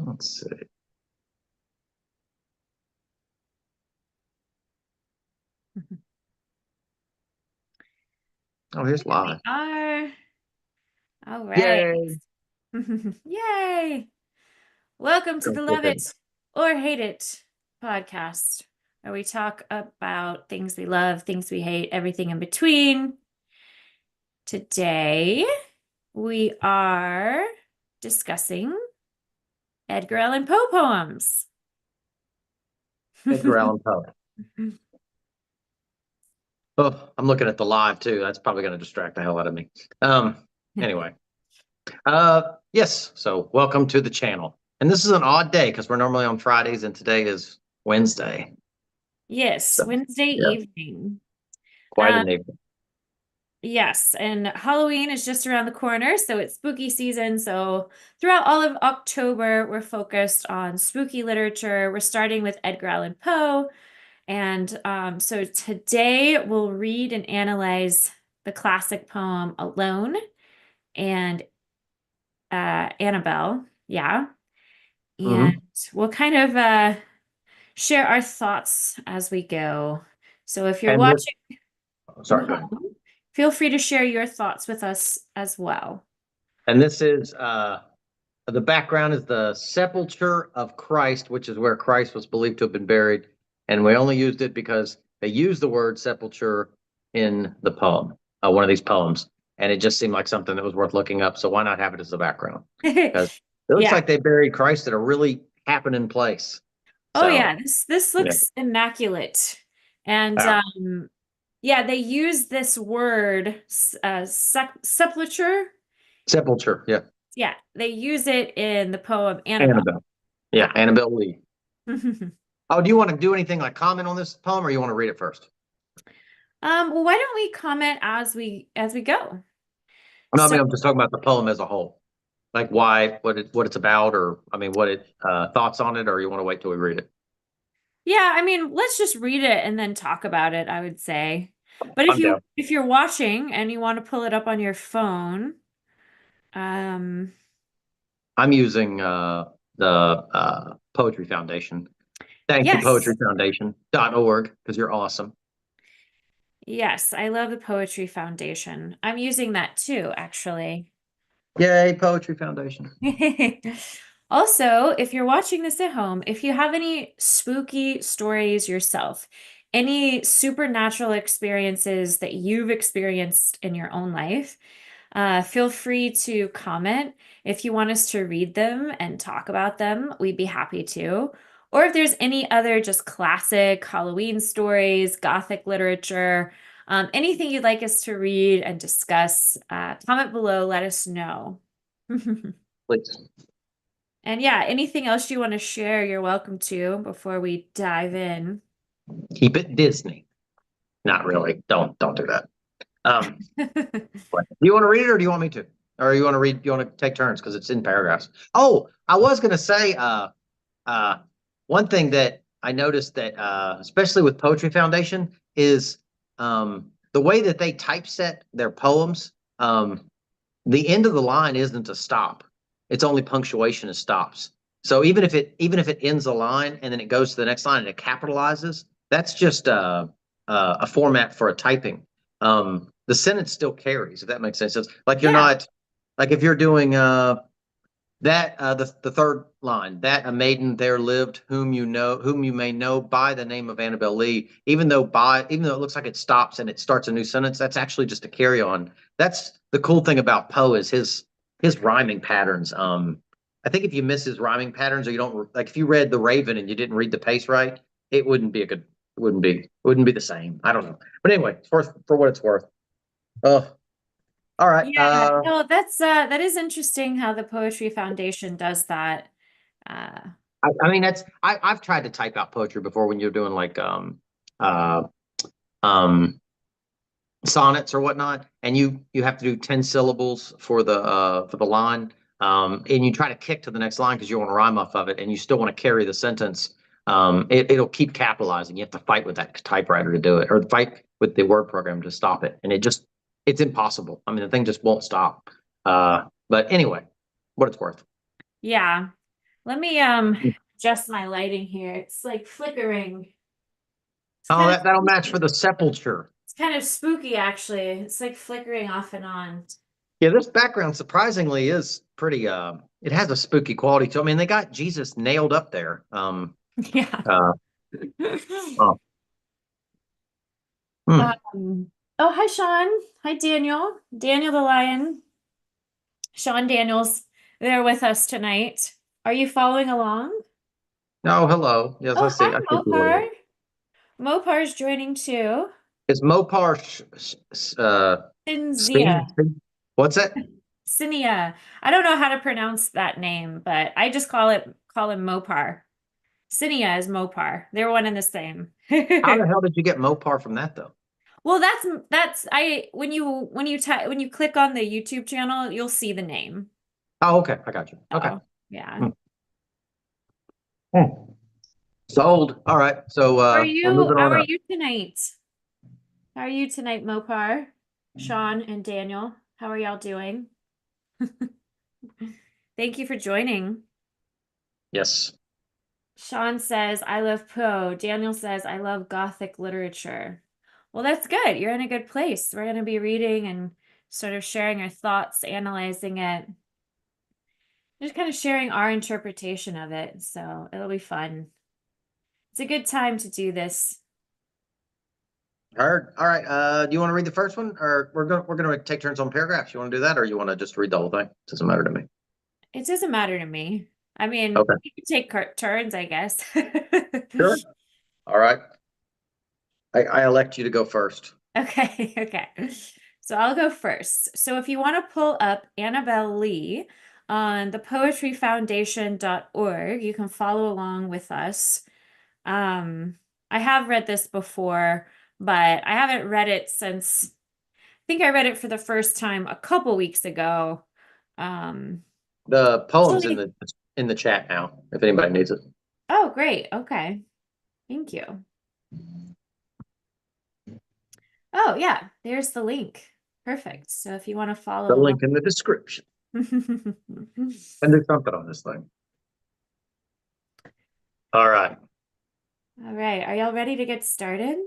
Let's see. Oh, here's Here we live. are. All right. Yay! Yay. Welcome to Go the Love flipping. It or Hate It podcast, where we talk about things we love, things we hate, everything in between. Today, we are discussing Edgar Allan Poe poems. Edgar Allan Poe. Oh, I'm looking at the live too. That's probably going to distract the hell out of me. Anyway, yes. So welcome to the channel. And this is an odd day because we're normally on Fridays, and today is Wednesday. Yes, So Wednesday yeah, evening. quite Um, an evening. Yes, and Halloween is just around the corner, so it's spooky season. So throughout all of October, we're focused on spooky literature. We're starting with Edgar Allan Poe, and so today we'll read and analyze the classic poem Alone and Annabelle. Yeah, and Hmm. we'll kind of share our thoughts as we go. So if you're And this, watching from sorry, go ahead. home, feel free to share your thoughts with us as well. And this is the background is the sepulcher of Christ, which is where Christ was believed to have been buried. And we only used it because they used the word sepulcher in the poem, one of these poems. And it just seemed like something that was worth looking up. So why not have it as the background? Because it looks Yeah. like they buried Christ at a really happening place. Oh So, yeah, this yeah. looks immaculate. And Wow. yeah, they use this word sepulture. Sepulcher. Yeah. Yeah, they use it in the poem Annabelle. Annabelle. Yeah. Yeah. Annabel Lee. Oh, do you want to do anything like comment on this poem or you want to read it first? Well, why don't we comment as we go? No, I So mean, I'm just talking about the poem as a whole. Like why, what it's about, or I mean, what it thoughts on it, or you want to wait till we read it? yeah, I mean, let's just read it and then talk about it, I would say. But I'm down. if you're watching and you want to pull it up on your phone, um, I'm using the Poetry Foundation. Thank you, yes. poetryfoundation.org, because you're awesome. Yes, I love the Poetry Foundation. I'm using that too, actually. Yay, Poetry Foundation. Also, if you're watching this at home, if you have any spooky stories yourself, any supernatural experiences that you've experienced in your own life, feel free to comment. If you want us to read them and talk about them, we'd be happy to. Or if there's any other just classic Halloween stories, Gothic literature, anything you'd like us to read and discuss, comment below, let us know. Please And yeah, anything else you want to share, you're welcome to before we dive in. keep it Disney. Not really. Don't do that. Um, do you want to read it, or do you want me to? Or you want to read? You want to take turns because it's in paragraphs. Oh, I was going to say, Uh, one thing that I noticed that, especially with Poetry Foundation, is the way that they typeset their poems. The end of the line isn't a stop; it's only punctuation is stops. So even if it ends a line and then it goes to the next line and it capitalizes, that's just a format for a typing. The sentence still carries, if that makes sense. It's like you're Yeah. not like if you're doing that the third line, that a maiden there lived whom you may know by the name of Annabel Lee, even though it looks like it stops and it starts a new sentence, that's actually just a carry on. That's the cool thing about Poe is his rhyming patterns. I think if you miss his rhyming patterns, or you don't like, if you read The Raven and you didn't read the pace right, it wouldn't be a good it wouldn't be the same. I don't know. But anyway, for what it's worth. Oh, all right. Yeah, no, that is interesting how the Poetry Foundation does that. Uh, I mean, I've tried to type out poetry before when you're doing like uh um sonnets or whatnot, and you have to do 10 syllables for the line, and you try to kick to the next line because you want to rhyme off of it, and you still want to carry the sentence. It'll keep capitalizing. You have to fight with that typewriter to do it, or fight with the word program to stop it, and it's impossible. I mean, the thing just won't stop. But anyway, what it's worth. yeah. Let me adjust my lighting here. It's like flickering. It's Oh, kind of that'll match for the sepulture. it's kind of spooky actually. It's like flickering off and on. Yeah, this background surprisingly is pretty it has a spooky quality to it. I mean, they got Jesus nailed up there. Yeah. Uh oh, hmm. Oh, hi Sean. Hi Daniel. Daniel the Lion. Sean Daniels there with us tonight. Are you following along? Oh, hello. Yes, I Oh, see. hi I see Mopar. you. Mopar's joining too. Is Mopar Cinzia. Sting? What's that? Cinia. I don't know how to pronounce that name, but I just call him Mopar. Cinia is Mopar. They're one and the same. How the hell did you get Mopar from that though? Well, that's I when you click on the YouTube channel, you'll see the name. Oh, okay. I got you. Okay. Oh, yeah. Hmm. Hmm. Sold. All right. So we're moving How on are up. you tonight? How are you tonight, Mopar? Sean and Daniel, how are y'all doing? Thank you for joining. Yes. Sean says, I love Poe. Daniel says, I love Gothic literature. Well, that's good. You're in a good place. We're going to be reading and sort of sharing our thoughts, analyzing it, just kind of sharing our interpretation of it. So it'll be fun. It's a good time to do this. Heard. All right. Do you want to read the first one, or we're gonna take turns on paragraphs? You want to do that, or you want to just read the whole thing? Doesn't matter to me. It doesn't matter to me. I mean, Okay. we can take turns, I guess. Sure. All right. I elect you to go first. Okay, okay. So I'll go first. So if you want to pull up Annabel Lee on the poetryfoundation.org, you can follow along with us. Um, I have read this before, but I haven't read it since I think I read it for the first time a couple weeks ago. Um, The poem's Actually, in the chat now, if anybody needs it. oh, great. Okay. Thank you. Oh, yeah, there's the link. Perfect. So if you want to The follow along. link in the description. And there's something on this thing. All right. All right, are y'all ready to get started?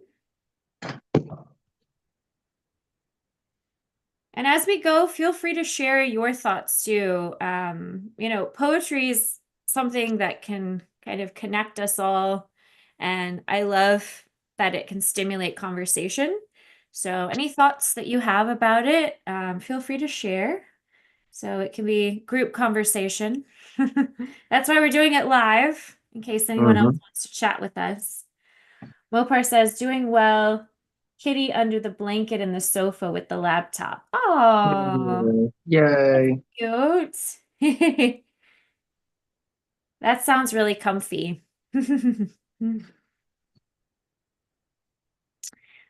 And as we go, feel free to share your thoughts too. Poetry is something that can kind of connect us all, and I love that it can stimulate conversation. So, any thoughts that you have about it, feel free to share. So it can be group conversation. That's why we're doing it live, in case anyone else Mm-hmm. wants to chat with us. Mopar says, doing well. Kitty under the blanket in the sofa with the laptop. Oh, that's Yay. cute. That sounds really comfy.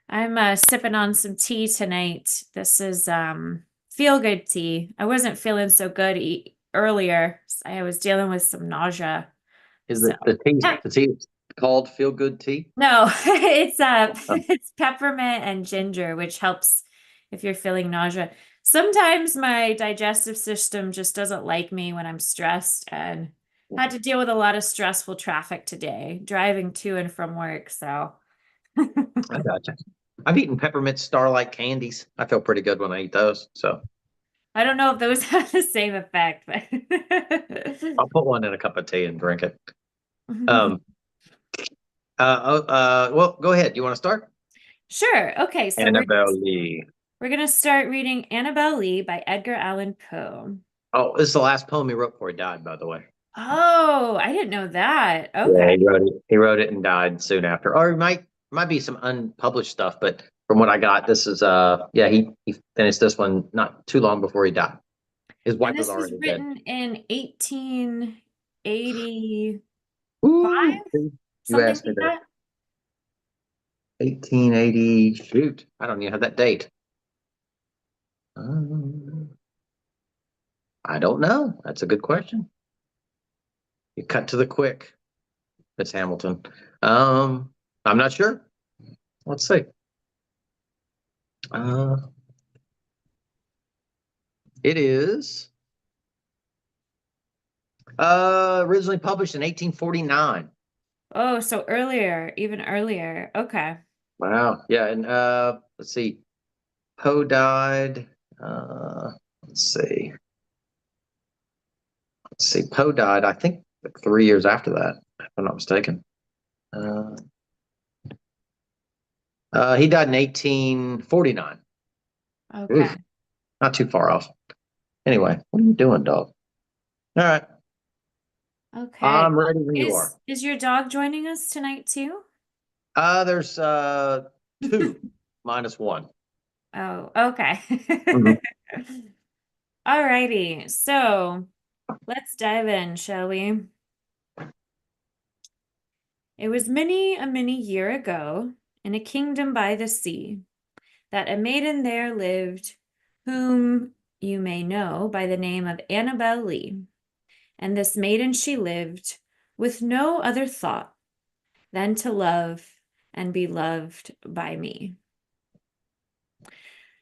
I'm sipping on some tea tonight. This is feel good tea. I wasn't feeling so good earlier. I was dealing with some nausea. Is So it the tea? The tea is called Feel Good Tea? no, it's Oh, it's peppermint and ginger, which helps if you're feeling nausea. Sometimes my digestive system just doesn't like me when I'm stressed and had to deal with a lot of stressful traffic today, driving to and from work. So I gotcha. I've eaten peppermint starlight candies. I feel pretty good when I eat those. So I don't know if those have the same effect, but I'll put one in a cup of tea and drink it. Um, well, go ahead. You want to start? sure. Okay, so Annabelle Lee. we're gonna start reading Annabel Lee by Edgar Allan Poe. Oh, this is the last poem he wrote before he died, by the way. Oh, I didn't know that. Yeah, Okay. he wrote it. He wrote it and died soon after. Or it might be some unpublished stuff, but from what I got, this is yeah, he finished this one not too long before he died. His And wife was this was already dead. written in 1885, Ooh, you something asked me like that. that. 1880. Shoot, I don't even have that date. Um, I don't know. That's a good question. You cut to the quick. It's Hamilton. Um, I'm not sure. Let's see. Uh, it is Originally published in 1849. Oh, so earlier, even earlier. Okay. Wow. Yeah, and let's see. Poe died. Uh, let's see. Let's see. Poe died, I think, like 3 years after that, if I'm not mistaken. Uh, he died in 1849. Okay. Oof, not too far off. Anyway, what are you doing, dog? All right. Okay. I'm ready when you are. Is your dog joining us tonight too? There's two minus one. Oh, okay. Mhm. Alrighty. So let's dive in, shall we? It was many year ago, in a kingdom by the sea, that a maiden there lived, whom you may know by the name of Annabel Lee. And this maiden she lived with no other thought than to love and be loved by me.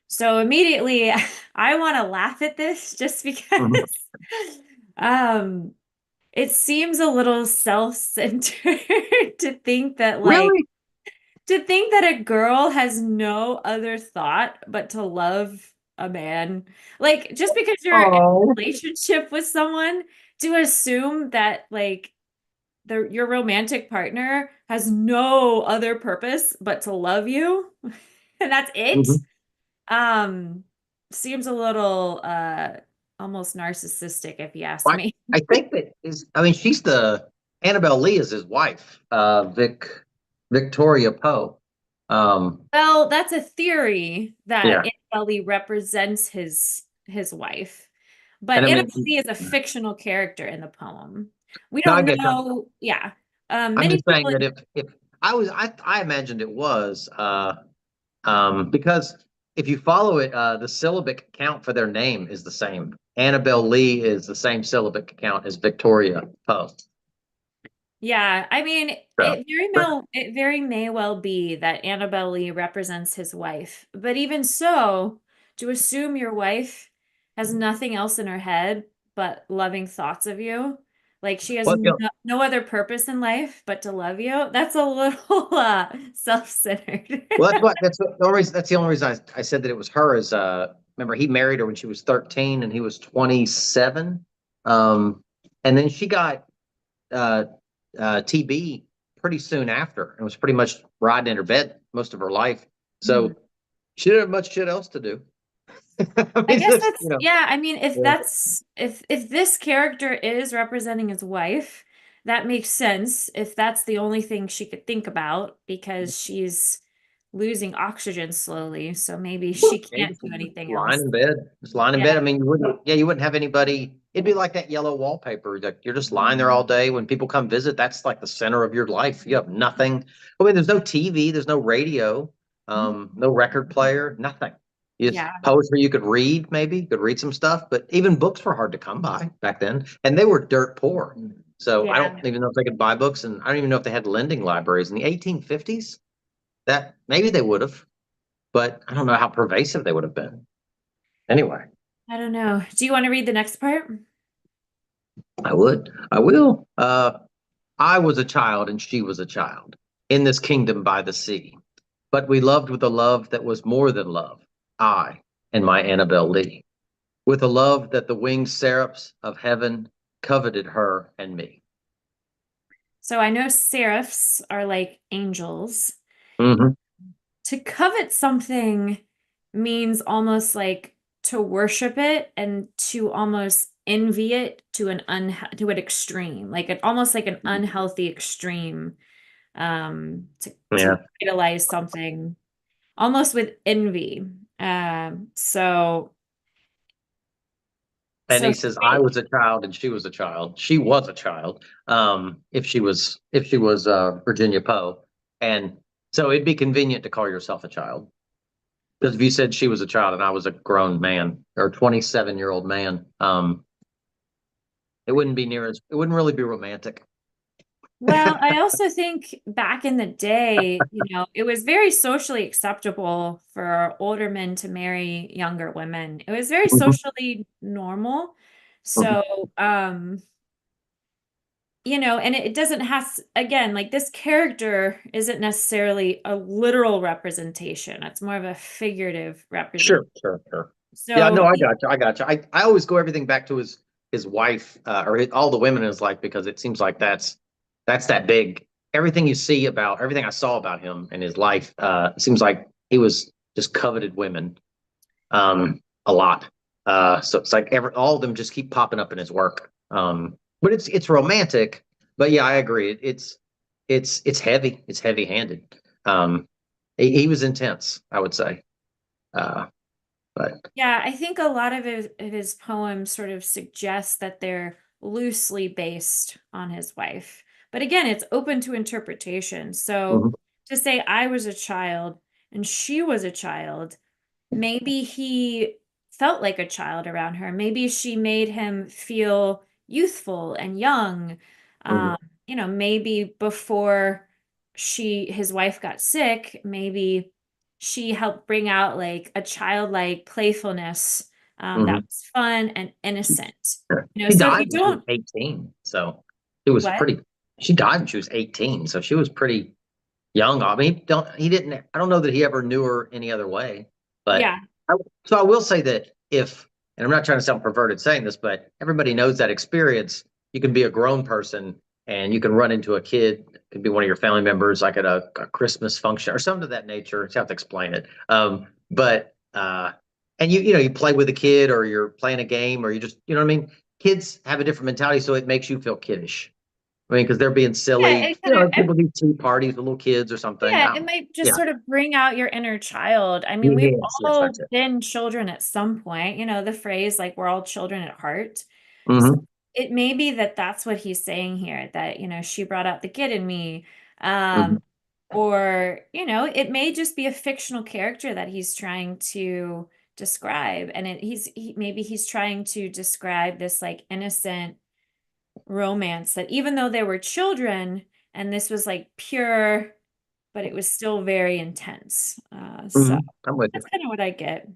So immediately I want to laugh at this just Mhm. because um it seems a little self-centered to think that like Really? to think that a girl has no other thought but to love a man. Like just because you're in a Oh. relationship with someone, to assume that like your romantic partner has no other purpose but to love you and that's it. Mhm. Um, seems a little almost narcissistic if you ask I, me. I think that is, I mean, she's the Annabelle Lee is his wife, Victoria Poe. Um, Well, that's a theory that yeah, Annabelle Lee represents his wife. But and I Annabelle mean, Lee is a fictional character in the poem. We no, I don't get you. know, yeah. I'm Many just saying people that if I imagined it was because if you follow it, the syllabic count for their name is the same. Annabelle Lee is the same syllabic count as Victoria Poe. Yeah, I mean, So, but it very may well be that Annabelle Lee represents his wife. But even so, to assume your wife has nothing else in her head but loving thoughts of you, like she has well, no other purpose in life but to love you, that's a little self-centered. well, that's the only reason. That's the only reason I said that it was her. Is remember he married her when she was 13 and he was 27, and then she got uh, TB pretty soon after and was pretty much riding in her bed most of her life. Hmm. So she didn't have much shit else to do. I I mean, guess just, that's yeah, I mean if yeah. that's if this character is representing his wife, that makes sense if that's the only thing she could think about because she's losing oxygen slowly, so maybe she Maybe can't do just anything lying else. in bed, just lying in Yeah. bed. I mean, you wouldn't have anybody. It'd be like that yellow wallpaper. Like you're just lying there all day. When people come visit, that's like the center of your life. You have nothing. I mean, there's no TV, there's no radio, Mhm. no record player, nothing. You just Yeah. poetry you could read, maybe you could read some stuff, but even books were hard to come by back then, and they were dirt poor. So I Yeah. don't even know if they could buy books, and I don't even know if they had lending libraries in the 1850s. That maybe they would have, but I don't know how pervasive they would have been. Anyway, I don't know. Do you want to read the next part? I would. I will. I was a child and she was a child in this kingdom by the sea. But we loved with a love that was more than love, I and my Annabel Lee, with a love that the winged seraphs of heaven coveted her and me. So I know seraphs are like angels. Hmm. To covet something means almost like to worship it and to almost envy it to to an extreme, like an almost like an unhealthy extreme, to Yeah. idolize something almost with envy. So And so he says, I was a child and she was a child. She was a child. If she was Virginia Poe. And so it'd be convenient to call yourself a child. Because if you said she was a child and I was a grown man or 27-year-old man, it wouldn't be near as it wouldn't really be romantic. Well, I also think back in the day, it was very socially acceptable for older men to marry younger women. It was very Mhm, socially normal. mhm. So, and it doesn't have, again, like this character isn't necessarily a literal representation. It's more of a figurative representation. Sure. Yeah, So no, I got you. I got you. I always go everything back to his wife, or all the women in his life, because it seems like that's that big. Everything you see about everything I saw about him and his life, it seems like he was just coveted women, a lot. So it's like all of them just keep popping up in his work. But it's romantic. But yeah, I agree. It's heavy. It's heavy handed. Um, he was intense, I would say. Uh, but yeah, I think a lot of his poems sort of suggest that they're loosely based on his wife. But again, it's open to interpretation. So mhm, to say I was a child and she was a child, maybe he felt like a child around her. Maybe she made him feel youthful and young. mhm, Um, maybe before his wife got sick, maybe she helped bring out like a childlike playfulness that mhm. was fun and innocent. Sure. She So if you died when she was don't, 18, so it was what? pretty. She died when she was 18, so she was pretty young. I mean, he didn't. I don't know that he ever knew her any other way. But Yeah. I, so I will say that if, and I'm not trying to sound perverted saying this, but everybody knows that experience. You can be a grown person and you can run into a kid. It could be one of your family members, like at a Christmas function or something of that nature. You have to explain it. But and you play with a kid, or you're playing a game, or you just, what I mean. Kids have a different mentality, so it makes you feel kiddish. I mean, because they're being Yeah, silly. it kind of, People do tea parties with little kids or something. yeah, it might just Yeah. sort of bring out your inner child. I mean, we've Yes, all that's it. been children at some point, the phrase like we're all children at heart. So Hmm. it may be that that's what he's saying here, that, she brought out the kid in me. Hmm. Um, or, it may just be a fictional character that he's trying to describe. And maybe he's trying to describe this like innocent romance that even though they were children and this was like pure, but it was still very intense. So Hmm. I'm with you. that's kind of what I get.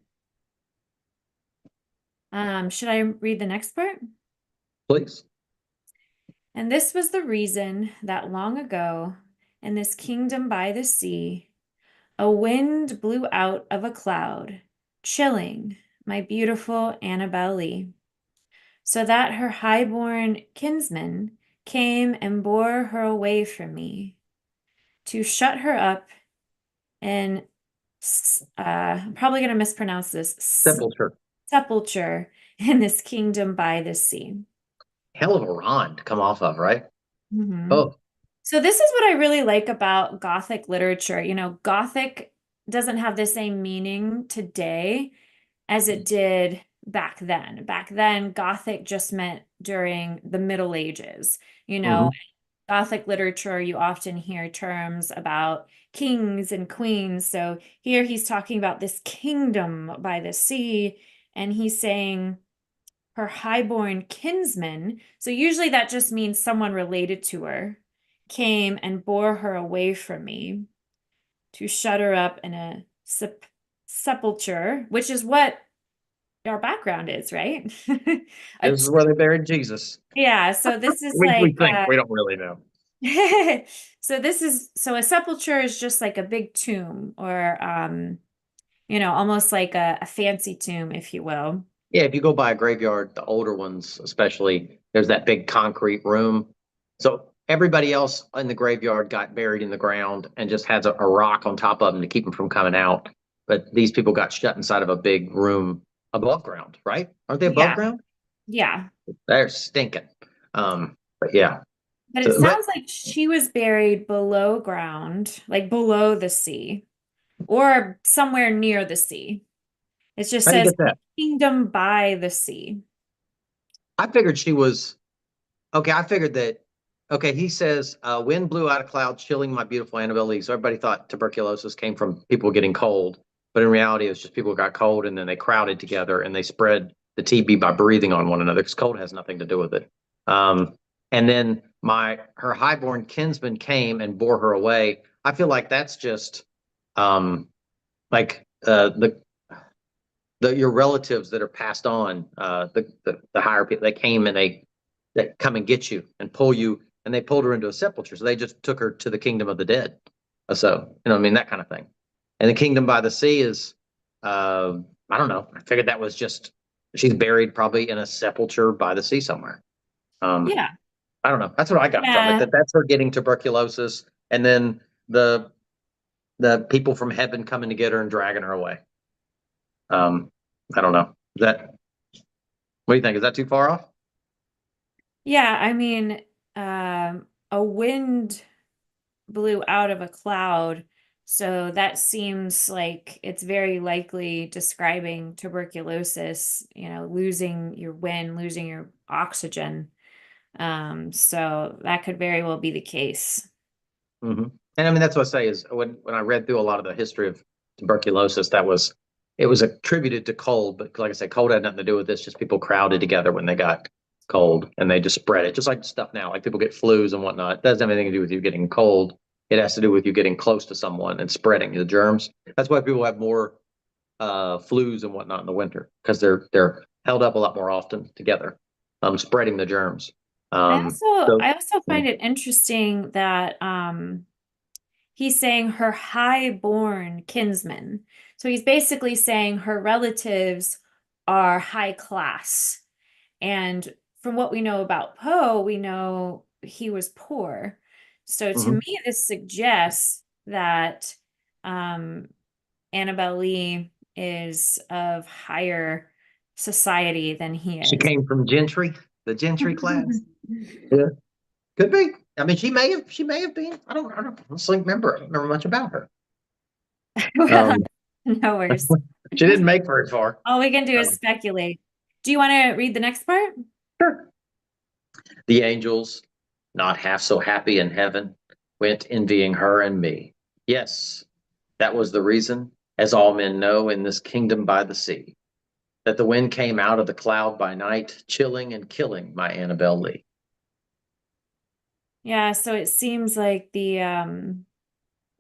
Should I read the next part? Please. And this was the reason that long ago, in this kingdom by the sea, a wind blew out of a cloud, chilling my beautiful Annabel Lee, so that her high-born kinsman came and bore her away from me, to shut her up in, I'm probably going to mispronounce this, Sepulcher. sepulture in this kingdom by the sea. Hell of a rhyme to come off of, right? Mhm. Oh. So this is what I really like about Gothic literature. Gothic doesn't have the same meaning today as it did back then. Back then, Gothic just meant during the Middle Ages. Hmm. Gothic literature, you often hear terms about kings and queens. So here he's talking about this kingdom by the sea, and he's saying her highborn kinsman, so usually that just means someone related to her, came and bore her away from me to shut her up in a sepulcher, which is what our background is, right? A This is where they buried Jesus. yeah, so this is We like think we don't really know. so a sepulcher is just like a big tomb or almost like a fancy tomb, if you will. Yeah, if you go by a graveyard, the older ones especially, there's that big concrete room. So everybody else in the graveyard got buried in the ground and just has a rock on top of them to keep them from coming out. But these people got shut inside of a big room above ground, right? Aren't they above Yeah, ground? yeah. They're stinking. But yeah. But it So, but sounds like she was buried below ground, like below the sea, or somewhere near the sea. It just how do you says get that? kingdom by the sea. I figured she was okay. I figured that. Okay, he says, wind blew out of clouds, chilling my beautiful Annabelle Lee. So everybody thought tuberculosis came from people getting cold, but in reality, it was just people got cold and then they crowded together and they spread the TB by breathing on one another because cold has nothing to do with it. Um, and then her highborn kinsman came and bore her away. I feel like that's just um, like the your relatives that are passed on, the higher people, they came and they come and get you and pull you, and they pulled her into a sepulcher. So they just took her to the kingdom of the dead. So, I mean, that kind of thing. And the kingdom by the sea is, I don't know. I figured that was just, she's buried probably in a sepulcher by the sea somewhere. Um, Yeah. I don't know. That's what I got from it. Yeah. That's her getting tuberculosis, and then the the people from heaven coming to get her and dragging her away. I don't know. Is that what do you think? Is that too far off? Yeah, I mean, a wind blew out of a cloud, so that seems like it's very likely describing tuberculosis, losing your wind, losing your oxygen. So that could very well be the case. Hmm. And I mean, that's what I say is when I read through a lot of the history of tuberculosis, it was attributed to cold, but like I said, cold had nothing to do with this. Just people crowded together when they got cold and they just spread it, just like stuff now. Like people get flus and whatnot. It doesn't have anything to do with you getting cold. It has to do with you getting close to someone and spreading the germs. That's why people have more flus and whatnot in the winter because they're held up a lot more often together, spreading the germs. I Um, also so I also find it interesting that he's saying her high-born kinsmen. So he's basically saying her relatives are high class. And from what we know about Poe, we know he was poor. So to mhm. me, this suggests that um, Annabel Lee is of higher society than he She is. came from gentry, the gentry class. Yeah, could be. I mean, she may have been. I don't honestly remember. I don't remember much about her. Well, Um, no worries. she didn't make very far. All we can do is Um, speculate. Do you want to read the next part? sure. The angels, not half so happy in heaven, went envying her and me. Yes, that was the reason, as all men know in this kingdom by the sea, that the wind came out of the cloud by night, chilling and killing my Annabel Lee. Yeah, so it seems like the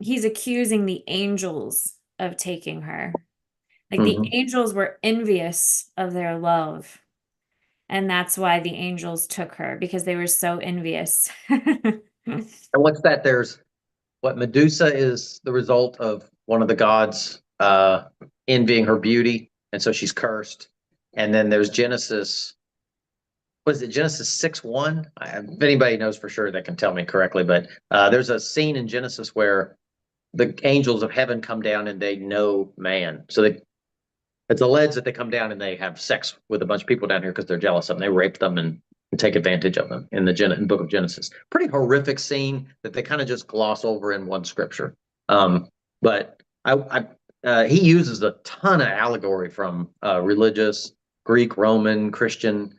he's accusing the angels of taking her. Like the Mhm. angels were envious of their love, and that's why the angels took her because they were so envious. And what's that? There's what Medusa is the result of one of the gods envying her beauty, and so she's cursed. And then there's Genesis. Was it Genesis 6:1? If anybody knows for sure, they can tell me correctly. But there's a scene in Genesis where the angels of heaven come down and they know man. So it's alleged that they come down and they have sex with a bunch of people down here because they're jealous of them. They rape them and take advantage of them in the book of Genesis. Pretty horrific scene that they kind of just gloss over in one scripture. But he uses a ton of allegory from religious Greek, Roman, Christian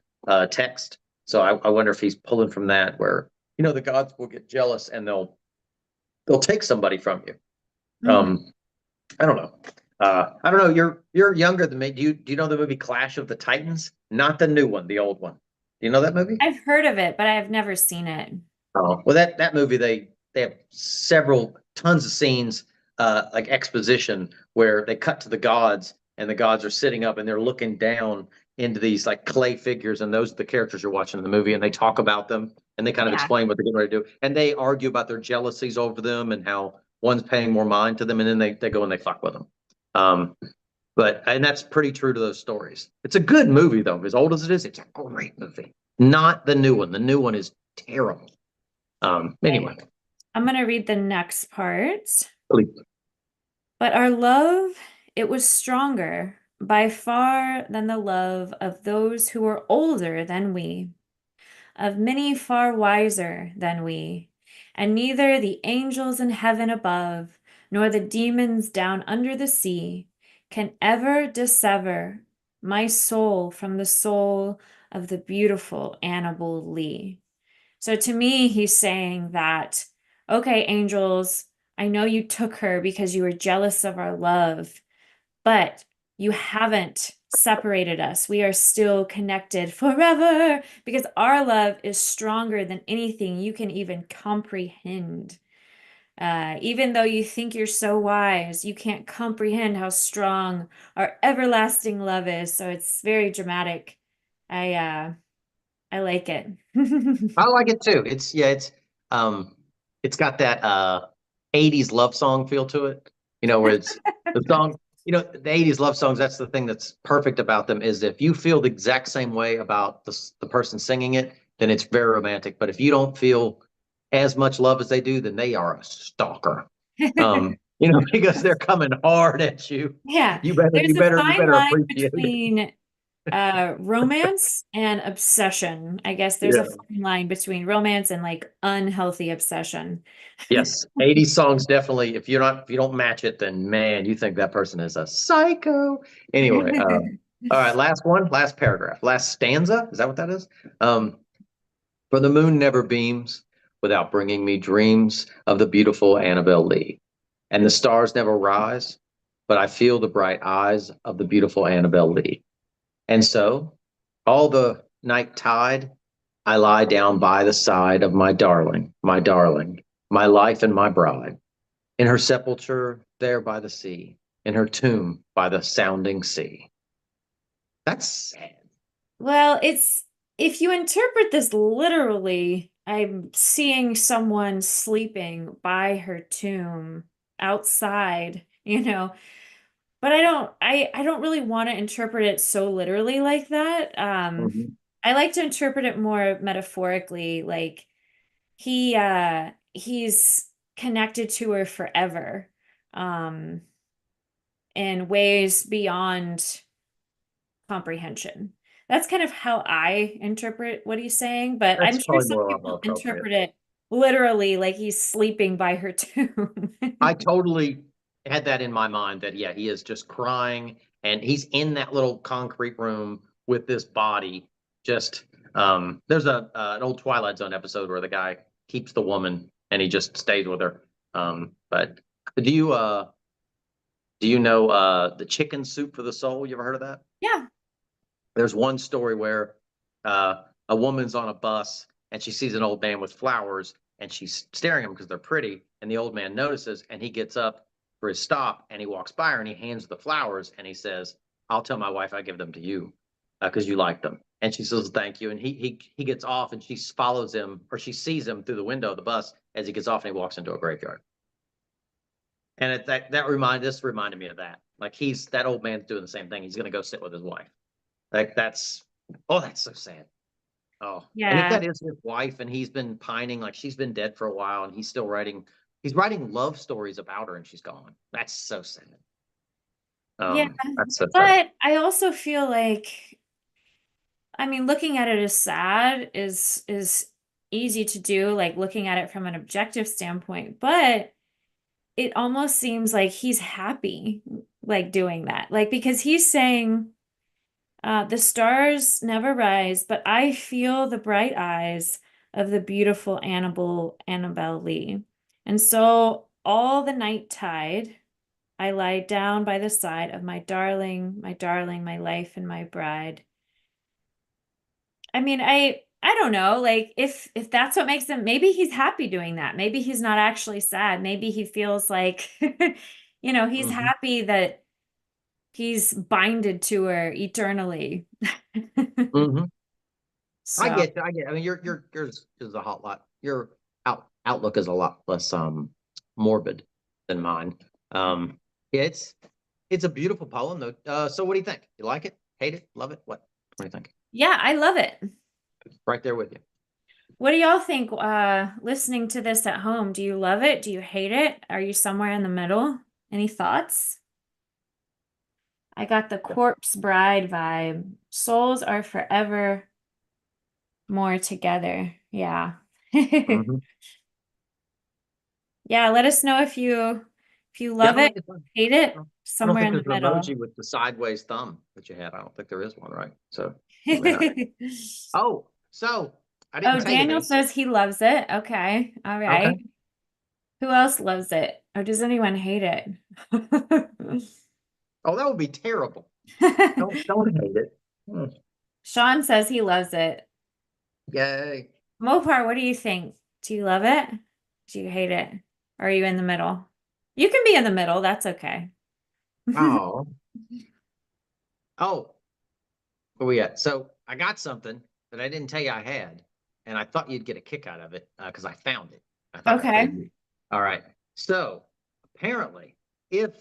text. So I wonder if he's pulling from that, where the gods will get jealous and they'll take somebody from you. Mhm. I don't know. I don't know. You're younger than me. Do you know the movie Clash of the Titans? Not the new one, the old one. Do you know that movie? I've heard of it, but I've never seen it. Oh, well, that movie they have several tons of scenes, like exposition where they cut to the gods and the gods are sitting up and they're looking down into these like clay figures, and those are the characters you're watching in the movie, and they talk about them and they kind of Yeah. explain what they're getting ready to do, and they argue about their jealousies over them and how one's paying more mind to them, and then they go and they fuck with them. Um, and that's pretty true to those stories. It's a good movie though, as old as it is. It's a great movie. Not the new one. The new one is terrible. Okay. Anyway, I'm gonna read the next part. really, But our love, it was stronger by far than the love of those who were older than we, of many far wiser than we. And neither the angels in heaven above, nor the demons down under the sea, can ever dissever my soul from the soul of the beautiful Annabel Lee. So to me, he's saying that, okay, angels, I know you took her because you were jealous of our love, but you haven't separated us. We are still connected forever because our love is stronger than anything you can even comprehend. Even though you think you're so wise, you can't comprehend how strong our everlasting love is. So it's very dramatic. I I like it. I like it too. Um it's got that 80s love song feel to it. Where it's the song, the 80s love songs, that's the thing that's perfect about them is if you feel the exact same way about the person singing it, then it's very romantic. But if you don't feel as much love as they do, then they are a stalker. Because they're coming hard at you. Yeah, You better, you there's a better, you fine better line appreciate it. between romance and obsession. I guess there's a Yeah. fine line between romance and like unhealthy obsession. Yes, 80s songs definitely. If you don't match it, then man, you think that person is a psycho. Anyway, all right, last one, last paragraph, last stanza. Is that what that is? Um, for the moon never beams without bringing me dreams of the beautiful Annabel Lee, and the stars never rise, but I feel the bright eyes of the beautiful Annabel Lee. And so, all the night tide, I lie down by the side of my darling, my life and my bride, in her sepulture there by the sea, in her tomb by the sounding sea. That's sad. Well, it's if you interpret this literally, I'm seeing someone sleeping by her tomb outside, but I don't really want to interpret it so literally like that. Mhm. I like to interpret it more metaphorically, like he's connected to her forever, um, in ways beyond comprehension. That's kind of how I interpret what he's saying, but I'm That's sure probably some more people appropriate. interpret it literally like he's sleeping by her tomb. I totally had that in my mind that, yeah, he is just crying and he's in that little concrete room with this body. Just, there's an old Twilight Zone episode where the guy keeps the woman and he just stays with her. But do you, the chicken soup for the soul? You ever heard of that? Yeah. There's one story where a woman's on a bus and she sees an old man with flowers and she's staring at him because they're pretty. And the old man notices and he gets up for his stop and he walks by her and he hands her the flowers and he says, "I'll tell my wife I give them to you because you like them." And she says, "Thank you." And he gets off and she follows him, or she sees him through the window of the bus as he gets off and he walks into a graveyard. And this reminded me of that. Like that old man's doing the same thing. He's going to go sit with his wife. Like that's so sad. Oh, and if Yeah. that is his wife and he's been pining, like she's been dead for a while and he's writing love stories about her and she's gone. That's so sad. Yeah. That's so sad. But I also feel like, I mean, looking at it as sad is easy to do, like looking at it from an objective standpoint, but it almost seems like he's happy like doing that. Like because he's saying the stars never rise, but I feel the bright eyes of the beautiful Annabel Lee. And so all the night tide, I lie down by the side of my darling, my life and my bride. I mean, I don't know, like if that's what makes him, maybe he's happy doing that. Maybe he's not actually sad. Maybe he feels like, he's Hmm. happy that he's binded to her eternally. Hmm. I So, get you. I get. I mean, yours is a hot lot. Your outlook is a lot less morbid than mine. Yeah, it's a beautiful poem though. So what do you think? You like it? Hate it? Love it? What do you think? yeah, I love it. Right there with you. What do y'all think listening to this at home? Do you love it? Do you hate it? Are you somewhere in the middle? Any thoughts? I got the Yeah. corpse bride vibe. Souls are forever more together. Yeah. Hmm. Yeah, let us know if you Yeah, I love don't it, think it's fun. hate it, I don't somewhere think in the there's an middle. emoji with the sideways thumb that you had. I don't think there is one, right? So you may not. Oh, so I didn't Oh, tell you Daniel this. says he loves it. Okay. All Okay. right. Who else loves it? Or does anyone hate it? Oh, that would be terrible. Don't hate it. Hmm. Sean says he loves it. Yay. Mopar, what do you think? Do you love it? Do you hate it? Or are you in the middle? You can be in the middle. That's okay. Oh. Oh, where we at? So I got something. that I didn't tell you I had, and I thought you'd get a kick out of it because I found it. I thought I'd play Okay. you. All right. So apparently, if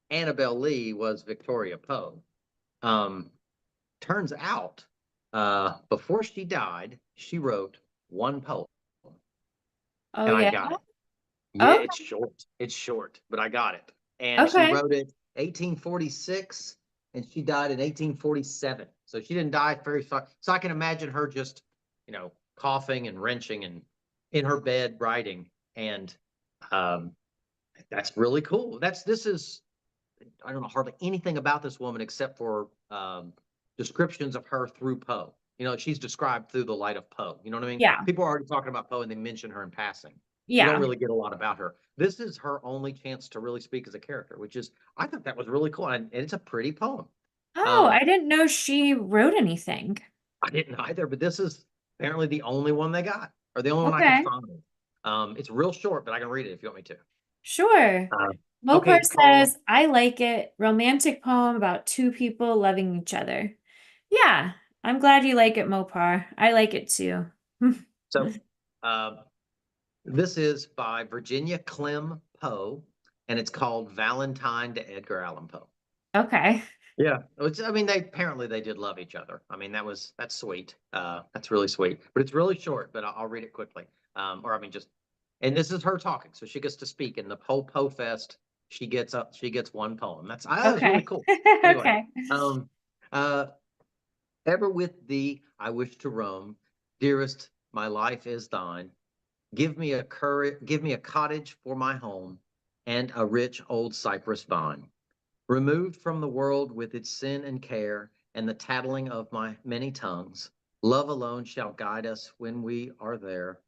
Annabel Lee was Victoria Poe, um, turns out before she died, she wrote one poem, Oh and I yeah. got it. Yeah, Okay. it's short. It's short, but I got it. And she Okay. wrote it 1846, and she died in 1847. So she didn't die very far. So I can imagine her just, coughing and wrenching and in her bed writing. And um, that's really cool. This is I don't know hardly anything about this woman except for descriptions of her through Poe. She's described through the light of Poe. You know what I mean? Yeah. People are already talking about Poe and they mention her in passing. You don't Yeah. really get a lot about her. This is her only chance to really speak as a character, which is I thought that was really cool, and it's a pretty poem. Oh, Um, I didn't know she wrote anything. I didn't either, but this is apparently the only one they got, or the only one I could Okay. find. It's real short, but I can read it if you want me to. Sure. Uh, okay, Mopar it's called. says, I like it. Romantic poem about two people loving each other. Yeah, I'm glad you like it, Mopar. I like it too. So, uh, this is by Virginia Clem Poe, and it's called Valentine to Edgar Allan Poe. Okay. Yeah, I mean, they did love each other. I mean, that's sweet. That's really sweet, but it's really short. But I'll read it quickly. Or I mean, and this is her talking, so she gets to speak in the Poe Fest. She gets up. She gets one poem. That's really Okay. cool. Anyway, Okay. um, uh, ever with thee I wish to roam, dearest, my life is thine. Give me a cottage for my home, and a rich old cypress vine. Removed from the world with its sin and care, and the tattling of my many tongues, love alone shall guide us when we are there.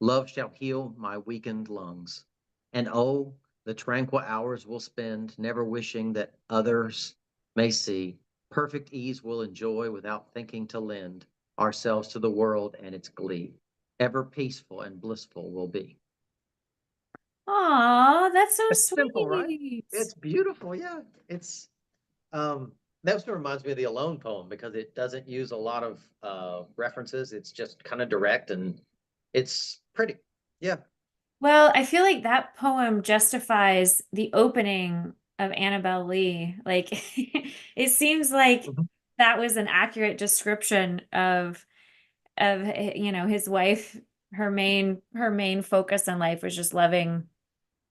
Love shall heal my weakened lungs. And oh, the tranquil hours we'll spend, never wishing that others may see. Perfect ease we'll enjoy without thinking to lend ourselves to the world and its glee. Ever peaceful and blissful we'll be. Aw, that's so It's simple, right? sweet. It's beautiful. Yeah. It's that sort of reminds me of the Alone poem because it doesn't use a lot of references. It's just kind of direct and it's pretty. Yeah. Well, I feel like that poem justifies the opening of Annabel Lee. Like, it seems like Mhm. that was an accurate description of his wife. Her main focus in life was just loving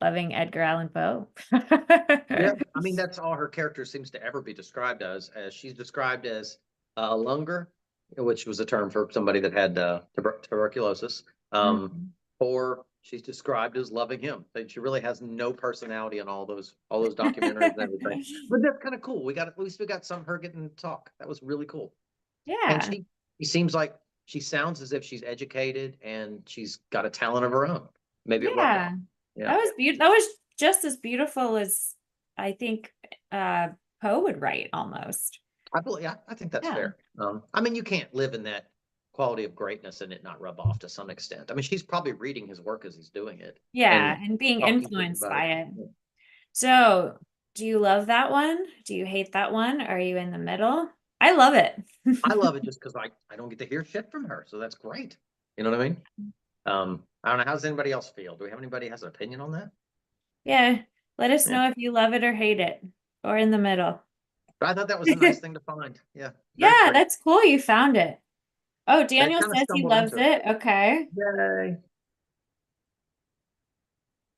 Edgar Allan Poe. Yeah. I mean, that's all her character seems to ever be described as she's described as a lunger, which was a term for somebody that had tuberculosis. Mhm. Or she's described as loving him. That she really has no personality in all those documentaries and everything. But that's kind of cool. At least we got some of her getting to talk. That was really cool. And Yeah. she seems like she sounds as if she's educated and she's got a talent of her own. Maybe it rubbed off. Yeah. Yeah. That was beautiful. That was just as beautiful as I think uh Poe would write almost. I think that's Yeah. fair. I mean, you can't live in that quality of greatness and it not rub off to some extent. I mean, she's probably reading his work as he's doing it Yeah, and and being talking to him influenced about it. by it. Yeah. So, do you love that one? Do you hate that one? Are you in the middle? I love it. I love it just because I don't get to hear shit from her, so that's great. You know what I mean? I don't know. How does anybody else feel? Do we have anybody who has an opinion on that? Yeah. Let us Yeah. know if you love it or hate it, or in the middle. But I thought that was a nice thing to find. Yeah, very Yeah, pretty. that's cool. You found it. Oh, I Daniel kind of says he stumbled loves into it. it. Okay. Yay.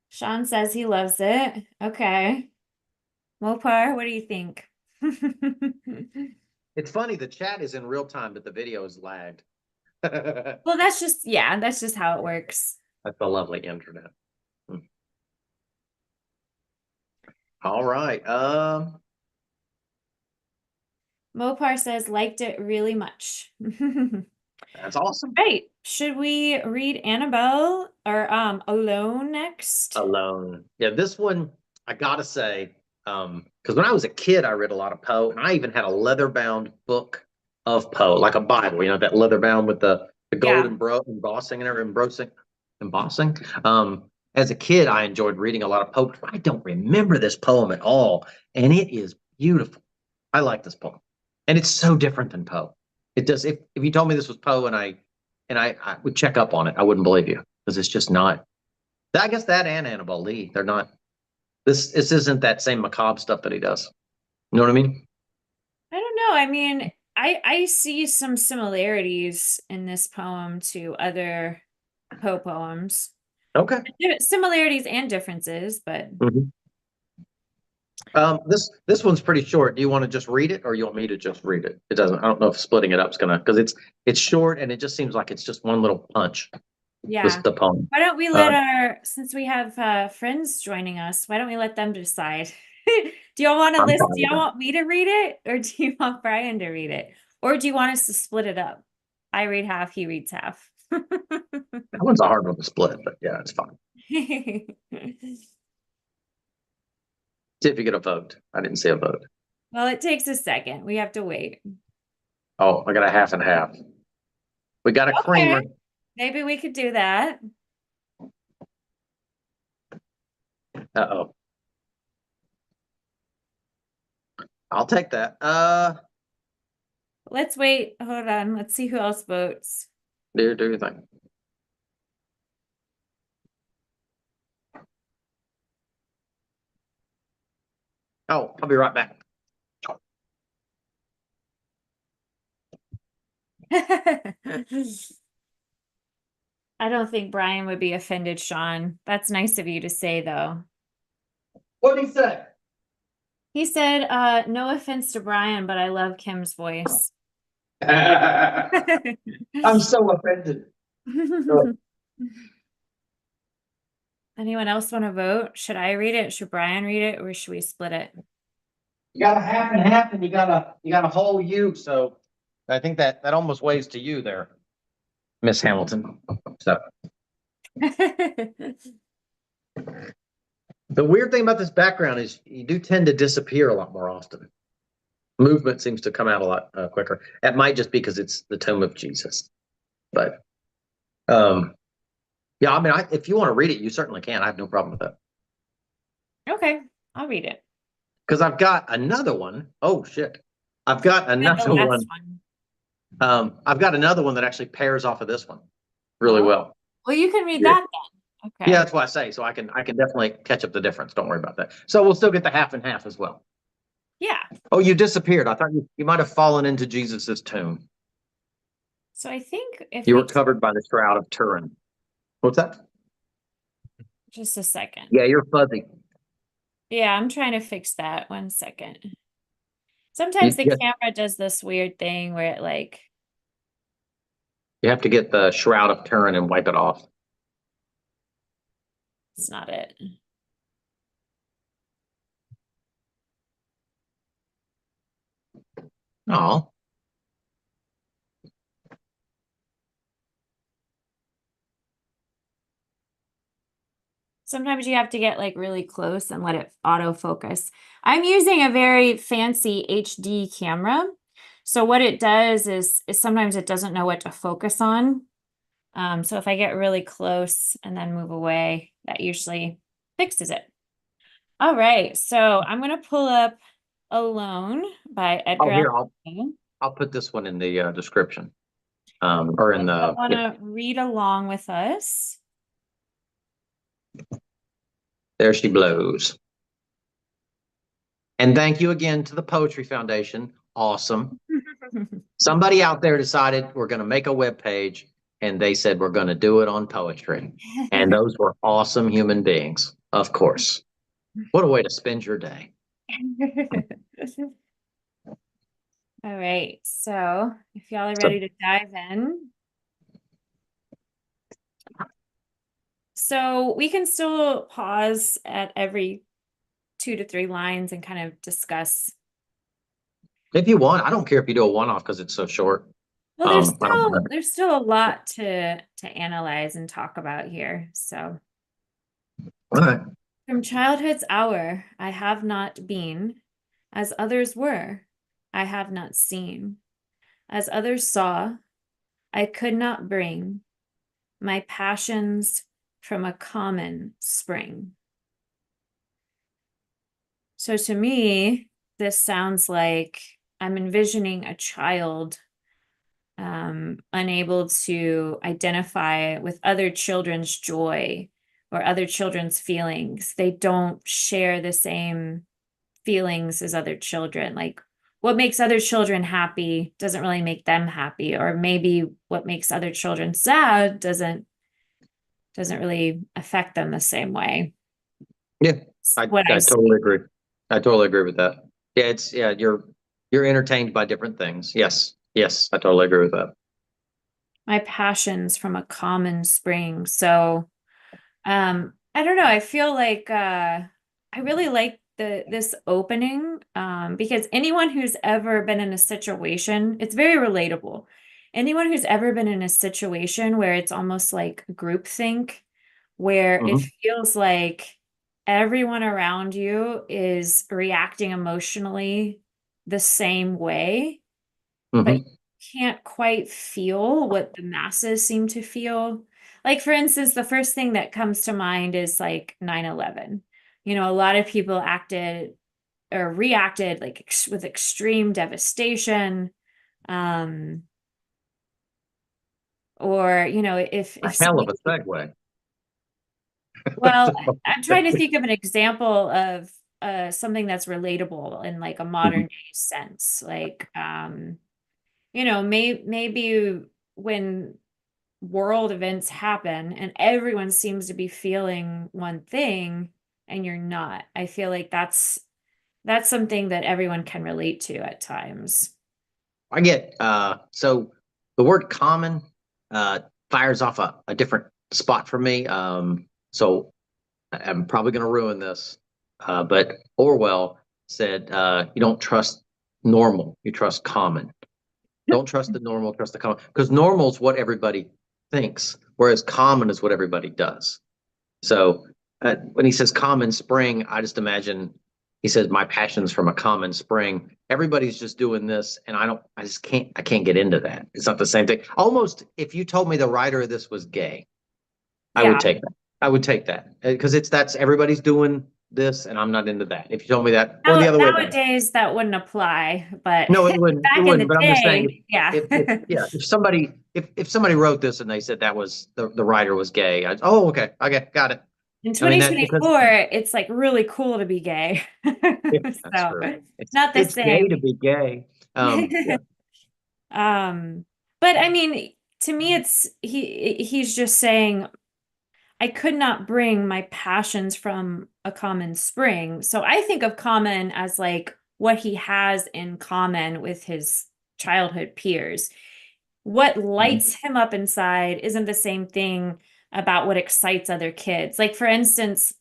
Sean says he loves it. Okay. Mopar, what do you think? It's funny, the chat is in real time, but the video is lagged. That's Well, that's just how it works. the lovely internet. Hmm. All right. Mopar says liked it really much. That's awesome. Right. Should we read Annabelle or Alone next? Alone. Yeah, this one I gotta say, because when I was a kid, I read a lot of Poe, and I even had a leather-bound book of Poe, like a Bible, that leather-bound with the gold Yeah. embossing and everything, embossing. As a kid, I enjoyed reading a lot of Poe, but I don't remember this poem at all, and it is beautiful. I like this poem, and it's so different than Poe. It does. If you told me this was Poe and I would check up on it, I wouldn't believe you because it's just not. I guess that and Annabelle Lee, they're not. This isn't that same macabre stuff that he does. You know what I mean? I don't know. I mean, I see some similarities in this poem to other Poe poems. Okay. Similarities and differences, but Mhm. This one's pretty short. Do you want to just read it, or you want me to just read it? It doesn't. I don't know if splitting it up is gonna because it's short and it just seems like it's just one little punch. This yeah. the poem. Why don't we Uh, let since we have friends joining us, why don't we let them decide? Do y'all want to I'm list? fine Do with y'all that. want me to read it, or do you want Brian to read it? Or do you want us to split it up? I read half, he reads half. That one's a hard one to split, but yeah, it's fine. See if you get a vote. I didn't see a vote. Well, it takes a second. We have to wait. Oh, I got a half and half. We got a Okay, creamer. maybe we could do that. Uh-oh. I'll take that. Let's wait. Hold on. Let's see who else votes. Do your thing. Oh, I'll be right back. I don't think Brian would be offended, Sean. That's nice of you to say, though. What did he say? He said, no offense to Brian, but I love Kim's voice. I'm so offended. Oh, Anyone else want to vote? Should I read it? Should Brian read it? Or should we split it? you got a half and half, and you got a whole you. So I think that almost weighs to you there, Miss Hamilton. So the weird thing about this background is you do tend to disappear a lot more often. Movement seems to come out a lot quicker. That might just be because it's the tomb of Jesus, but yeah, I mean, if you want to read it, you certainly can. I have no problem with that. Okay, I'll read it. Because I've got another one. Oh shit. I've got And the another last one. one. I've got another one that actually pairs off of this one really Oh, well. well, you can read Yeah. that then. Yeah, Okay. that's what I say. So I can definitely catch up the difference. Don't worry about that. So we'll still get the half and half as well. Yeah. Oh, you disappeared. I thought you might have fallen into Jesus's tomb. So I think if You we were covered by the shroud of Turin. What's that? just a second. Yeah, you're fuzzy. Yeah, I'm trying to fix that. 1 second. Sometimes the You, camera does this weird thing where it like you have to get the shroud of Turin and wipe it off. it's not it. Oh, Sometimes you have to get like really close and let it autofocus. I'm using a very fancy HD camera. So what it does is sometimes it doesn't know what to focus on. So if I get really close and then move away, that usually fixes it. All right, so I'm gonna pull up Alone by Edgar oh, Allan here Poe. I'll put this one in the description. Or in I the want yeah. to read along with us. There she blows. And thank you again to the Poetry Foundation. Awesome. Somebody out there decided we're going to make a web page, and they said we're going to do it on poetry. And those were awesome human beings, of course. What a way to spend your day. All right, so if y'all are So ready to dive in. So we can still pause at every 2 to 3 lines and kind of discuss. if you want, I don't care if you do a one-off because it's so short. Well, I don't mind. there's still a lot to analyze and talk about here. So All right. from childhood's hour, I have not been, as others were, I have not seen, as others saw, I could not bring my passions from a common spring. So to me, this sounds like I'm envisioning a child unable to identify with other children's joy or other children's feelings. They don't share the same feelings as other children. Like what makes other children happy doesn't really make them happy, or maybe what makes other children sad doesn't really affect them the same way. Yeah, That's what I I see. totally agree. I totally agree with that. Yeah, you're entertained by different things. Yes, yes, I totally agree with that. My passions from a common spring. So I don't know. I feel like I really like this opening because anyone who's ever been in a situation, it's very relatable. Anyone who's ever been in a situation where it's almost like groupthink, where it Hmm. feels like everyone around you is reacting emotionally the same way, but you Hmm. can't quite feel what the masses seem to feel. Like, for instance, the first thing that comes to mind is like 9/11. You know, a lot of people acted or reacted like with extreme devastation. Um, or, you know, A if hell of something, a segue. well, I'm trying to think of an example of something that's relatable in like a Mhm. modern day sense. Like, you know, maybe when world events happen and everyone seems to be feeling one thing and you're not. I feel like that's something that everyone can relate to at times. I get so the word common uh fires off a different spot for me. So I'm probably going to ruin this, but Orwell said, "You don't trust normal, you trust common. Don't trust the normal, trust the common, because normal is what everybody thinks, whereas common is what everybody does." So when he says common spring, I just imagine he says my passion's from a common spring. Everybody's just doing this, and I can't get into that. It's not the same thing. Almost, if you told me the writer of this was gay, I would Yeah. take that. I would take that because that's everybody's doing this, and I'm not into that. If you told me that, or the Now, other way around. nowadays that wouldn't apply, but No, it wouldn't. It back in wouldn't. the But I'm just saying, day, yeah. yeah, if somebody wrote this and they said that was the writer was gay, oh, okay, got it. In I mean that because 2024, it's like really cool to be gay. yeah, that's So, true. not the It's gay to same. be gay. Yeah. Um, but I mean, to me, he's just saying I could not bring my passions from a common spring. So I think of common as like what he has in common with his childhood peers. What Mhm. lights him up inside isn't the same thing about what excites other kids. Like, for instance,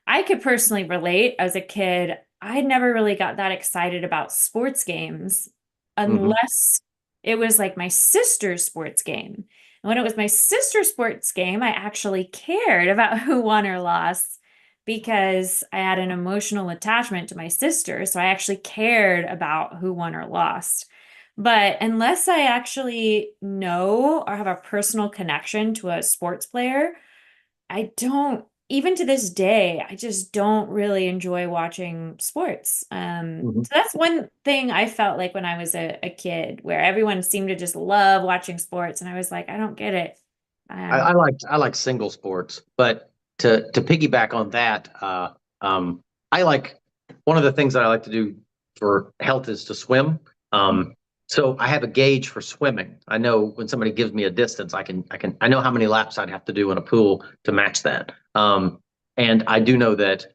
I could personally relate as a kid. I never really got that excited about sports games Mhm. unless it was like my sister's sports game. And when it was my sister's sports game, I actually cared about who won or lost because I had an emotional attachment to my sister. So I actually cared about who won or lost. But unless I actually know or have a personal connection to a sports player, I don't, even to this day, I just don't really enjoy watching sports. Mhm. So that's one thing I felt like when I was a kid, where everyone seemed to just love watching sports, and I was like, I don't get it. Um, I like single sports, but to piggyback on that, I like one of the things that I like to do for health is to swim. So I have a gauge for swimming. I know when somebody gives me a distance, I know how many laps I'd have to do in a pool to match that. And I do know that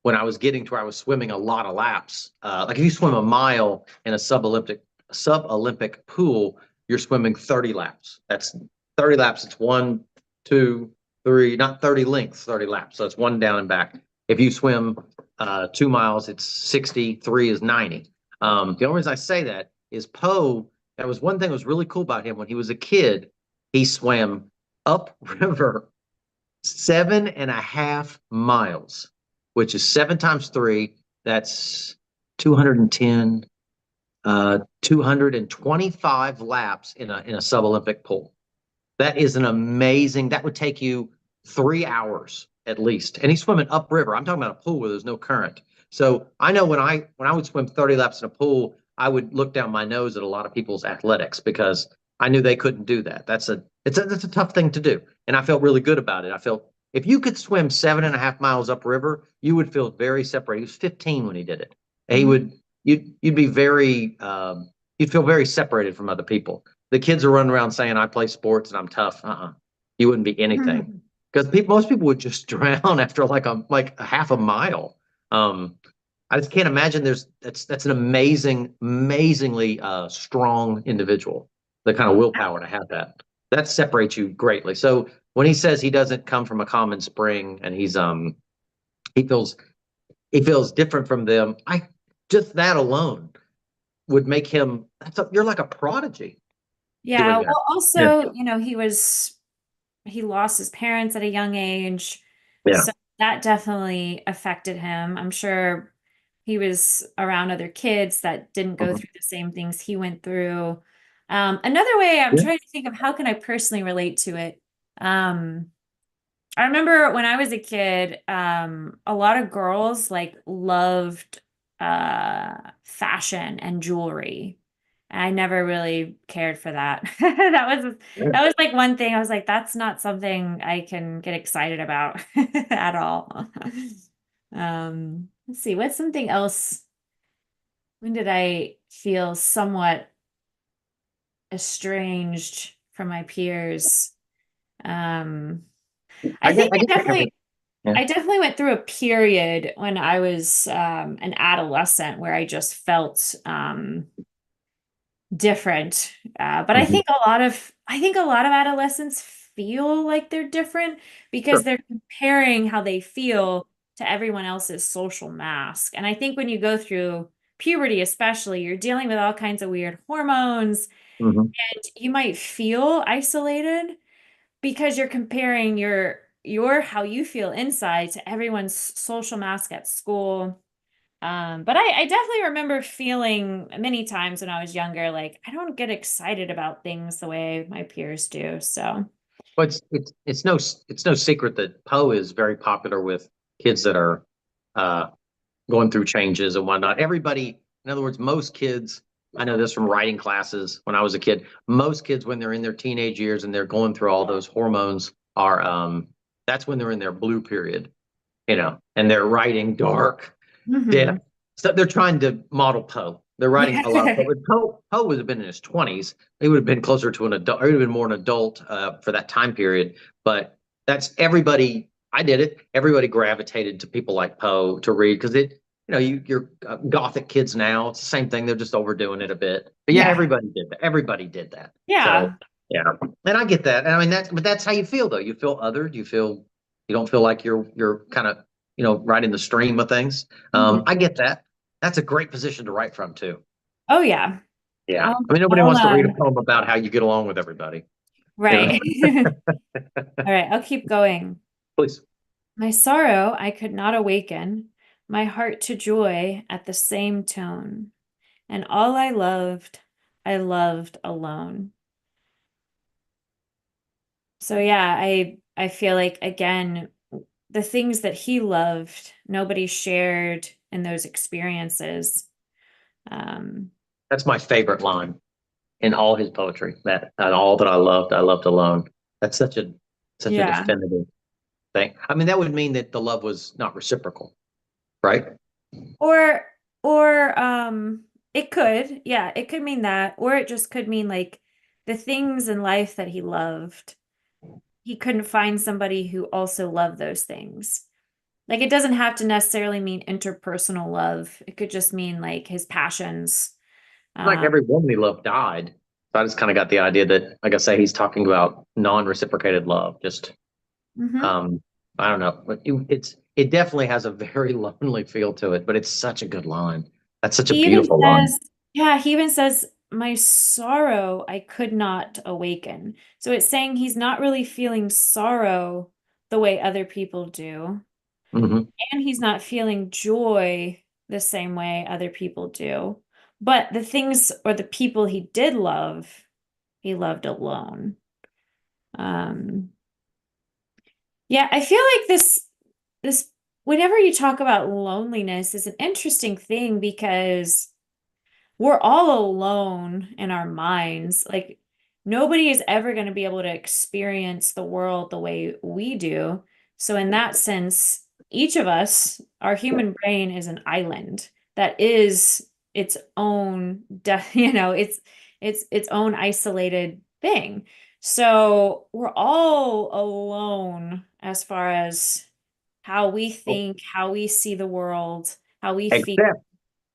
when I was getting to where I was swimming a lot of laps, like if you swim a mile in a sub Olympic pool, you're swimming 30 laps. That's 30 laps. It's one, two, three, not 30 lengths, 30 laps. So it's one down and back. If you swim 2 miles, it's 60, three is 90. The only reason I say that is Poe, that was one thing that was really cool about him when he was a kid. He swam upriver 7.5 miles, which is 7 times 3. That's 210, 225 laps in a sub Olympic pool. That is an amazing, that would take you 3 hours at least. And he's swimming upriver. I'm talking about a pool where there's no current. So I know when I would swim 30 laps in a pool, I would look down my nose at a lot of people's athletics because I knew they couldn't do that. That's a tough thing to do. And I felt really good about it. I felt if you could swim 7.5 miles upriver, you would feel very separated. He was 15 when he did it. He Mhm. would you'd be very you'd feel very separated from other people. The kids are running around saying I play sports and I'm tough. You wouldn't be anything. Because most people would just drown after like a half a mile. Um, I just can't imagine that's an amazingly strong individual. The kind of willpower to have that separates you greatly. So when he says he doesn't come from a common spring and he feels he feels different from them, I just that alone would make him you're like a prodigy doing Yeah, that. well, Yeah, also, he lost his parents at a young age, yeah. so that definitely affected him. I'm sure he was around other kids that didn't go Mhm. through the same things he went through. Another way I'm Yeah. trying to think of how can I personally relate to it. Um, I remember when I was a kid, a lot of girls like loved fashion and jewelry. I never really cared for that. That was like one thing I was like, that's not something I can get excited about at all. Let's see, what's something else? When did I feel somewhat estranged from my peers? Um, I think I guess I have it. Yeah. I definitely went through a period when I was an adolescent where I just felt different. But Mhm. I think a lot of adolescents feel like they're different because Sure. they're comparing how they feel to everyone else's social mask. And I think when you go through puberty, especially, you're dealing with all kinds of weird hormones, Mhm. and you might feel isolated because you're comparing your how you feel inside to everyone's social mask at school. But I definitely remember feeling many times when I was younger, like I don't get excited about things the way my peers do. So, But it's no secret that Poe is very popular with kids that are uh, going through changes and whatnot. Everybody, in other words, most kids, I know this from writing classes when I was a kid, most kids, when they're in their teenage years and they're going through all those hormones, are that's when they're in their blue period, and they're writing dark, mhm. depth. So they're trying to model Poe. They're writing a lot of Poe. Yeah. But Poe would have been in his 20s. He would have been closer to an adult, or he would have been more an adult for that time period. But that's everybody. I did it. Everybody gravitated to people like Poe to read because you're Gothic kids now. It's the same thing. They're just overdoing it a bit. But yeah, Yeah. everybody did that. Everybody did that. So Yeah. yeah, and I get that. And I mean but that's how you feel though. You feel othered. You don't feel like you're kind of right in the stream of things. Mhm. I get that. That's a great position to write from too. Oh yeah. Yeah. I'll, I mean, nobody I'll wants to read a poem about how you get along with everybody. You know, right. All right, I'll keep going. please. My sorrow I could not awaken, my heart to joy at the same tone. And all I loved alone. So yeah, I feel like again, the things that he loved, nobody shared in those experiences. Um, That's my favorite line in all his poetry. That and all that I loved alone. That's such a yeah. definitive thing. I mean, that would mean that the love was not reciprocal, right? Or or it could, yeah, it could mean that, or it just could mean like the things in life that he loved. He couldn't find somebody who also loved those things. Like it doesn't have to necessarily mean interpersonal love. It could just mean like his passions. Like Um, every woman he loved died. So I just kind of got the idea that, like I say, he's talking about non-reciprocated love. Just mhm. um, I don't know, but it definitely has a very lonely feel to it. But it's such a good line. That's such a He even beautiful line. says, yeah, he even says, my sorrow I could not awaken. So it's saying he's not really feeling sorrow the way other people do. Hmm. And he's not feeling joy the same way other people do. But the things or the people he did love, he loved alone. Um, yeah, I feel like this whenever you talk about loneliness is an interesting thing because we're all alone in our minds. Like nobody is ever going to be able to experience the world the way we do. So in that sense, each of us, our human brain is an island that is its own, its own isolated thing. So we're all alone as far as how we think, how we see the world, how we feel.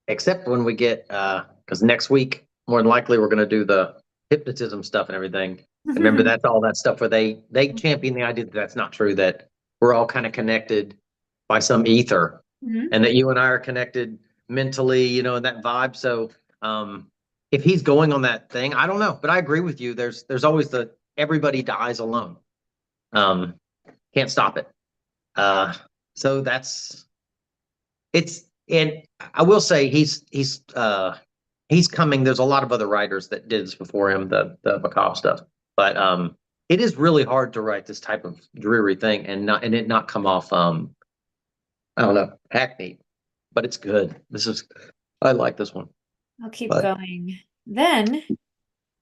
Except when we get because next week more than likely we're going to do the hypnotism stuff and everything. And remember, that's all that stuff where they champion the idea that that's not true, that we're all kind of connected by some ether, Mhm. and that you and I are connected mentally, and that vibe. So if he's going on that thing, I don't know, but I agree with you. There's always the everybody dies alone. Um, can't stop it. Uh, so that's it's and I will say he's coming. There's a lot of other writers that did this before him, the macabre stuff, but it is really hard to write this type of dreary thing and it not come off I don't know, hackneyed, but it's good. I like this one, I'll keep but going. Then,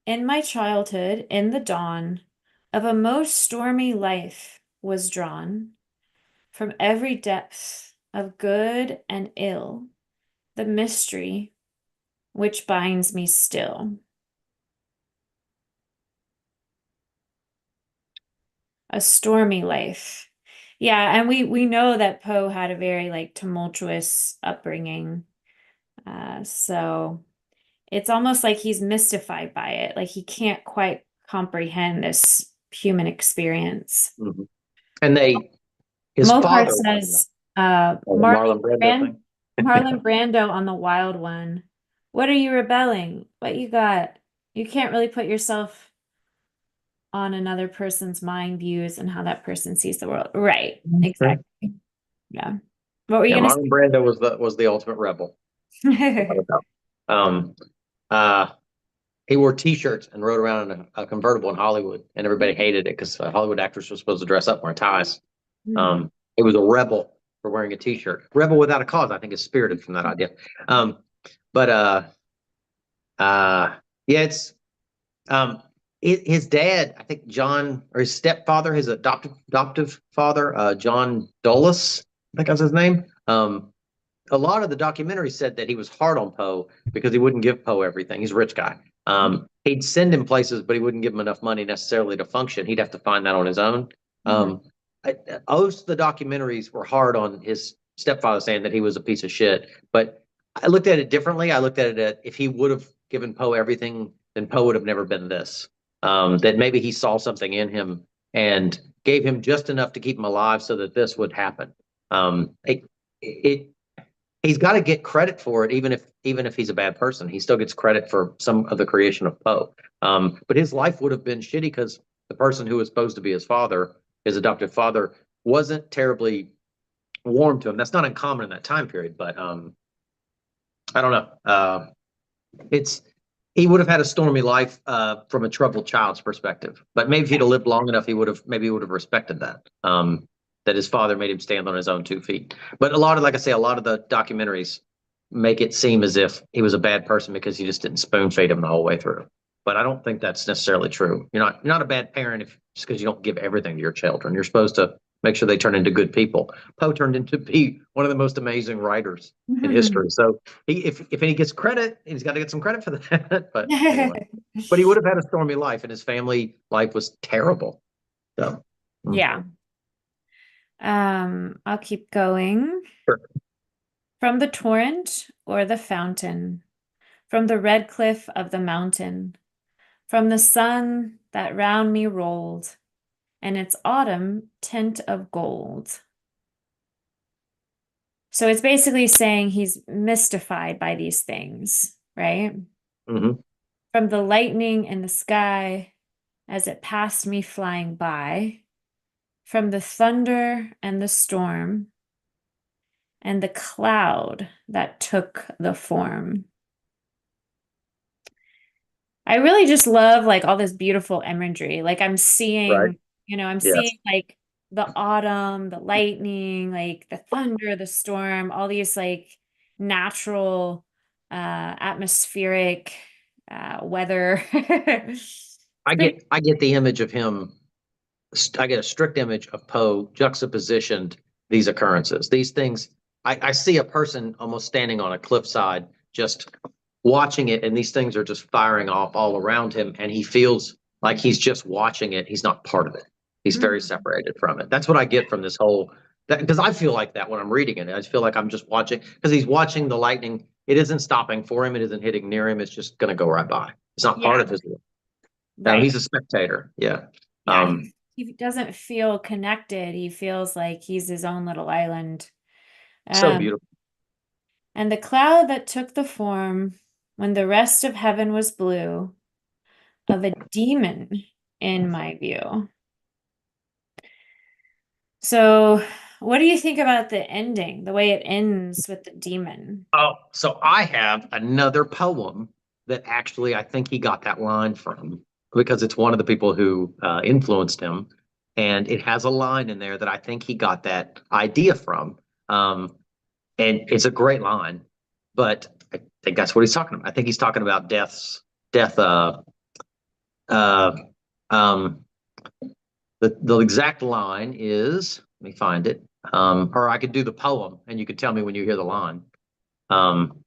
in my childhood, in the dawn of a most stormy life was drawn from every depth of good and ill, the mystery which binds me still. A stormy life. Yeah, and we know that Poe had a very like tumultuous upbringing. So it's almost like he's mystified by it. Like he can't quite comprehend this human experience. mhm. And his Mopar father won says, the Marlon Brando thing. Marlon Brando on the Wild One. What are you rebelling? What you got? You can't really put yourself on another person's mind views and how that person sees the world. Right. Sure. Exactly. Yeah. What were you Yeah, gonna Marlon Brando was the ultimate rebel, without say? a doubt. Um, uh, he wore T-shirts and rode around in a convertible in Hollywood, and everybody hated it because Hollywood actors were supposed to dress up wearing ties. Hmm. He was a rebel for wearing a T-shirt. Rebel without a cause, I think, is spirited from that idea. Um, but uh, yeah, it's um, his dad, I think John, or his stepfather, his adoptive father, John Dulles, I think that's his name. A lot of the documentary said that he was hard on Poe because he wouldn't give Poe everything. He's a rich guy. He'd send him places, but he wouldn't give him enough money necessarily to function. He'd have to find that on his own. Hmm. Um, Most of the documentaries were hard on his stepfather, saying that he was a piece of shit. But I looked at it differently. I looked at it at if he would have given Poe everything, then Poe would have never been this. That maybe he saw something in him and gave him just enough to keep him alive so that this would happen. It he's got to get credit for it, even if he's a bad person. He still gets credit for some of the creation of Poe. But his life would have been shitty because the person who was supposed to be his father, his adoptive father, wasn't terribly warm to him. That's not uncommon in that time period, but I don't know. It's he would have had a stormy life from a troubled child's perspective. But maybe if he'd have lived long enough, he would have respected that. That his father made him stand on his own 2 feet. But like I say, a lot of the documentaries make it seem as if he was a bad person because he just didn't spoon feed him the whole way through. But I don't think that's necessarily true. You're not a bad parent if just because you don't give everything to your children. You're supposed to make sure they turn into good people. Poe turned into be one of the most amazing writers in history. So if he gets credit, he's got to get some credit for that. But anyway, but he would have had a stormy life, and his family life was terrible. So, Yeah. I'll keep going. sure. From the torrent or the fountain, from the red cliff of the mountain, from the sun that round me rolled, and its autumn tint of gold. So it's basically saying he's mystified by these things, right? Hmm. From the lightning in the sky as it passed me flying by, from the thunder and the storm, and the cloud that took the form. I really just love like all this beautiful imagery. Like I'm Right. seeing, I'm Yes. seeing like the autumn, the lightning, like the thunder, the storm, all these like natural atmospheric weather I get the image of him. I get a strict image of Poe juxtapositioned these occurrences, these things. I see a person almost standing on a cliffside, just watching it, and these things are just firing off all around him, and he feels like he's just watching it. He's not part of it. He's very Mhm. separated from it. That's what I get from this whole. Because I feel like that when I'm reading it. I just feel like I'm just watching because he's watching the lightning. It isn't stopping for him. It isn't hitting near him. It's just going to go right by. It's not part Yeah, of his. No, he's right. a spectator. Yeah. Yeah, Um, he doesn't feel connected. He feels like he's his own little island. so Um, beautiful. and the cloud that took the form when the rest of heaven was blue of a demon in my view. So, what do you think about the ending, the way it ends with the demon? Oh, so I have another poem that actually I think he got that line from because it's one of the people who influenced him, and it has a line in there that I think he got that idea from. And it's a great line, but I think that's what he's talking about. I think he's talking about death. Uh, um, the exact line is, let me find it. Or I could do the poem, and you could tell me when you hear the line. Um,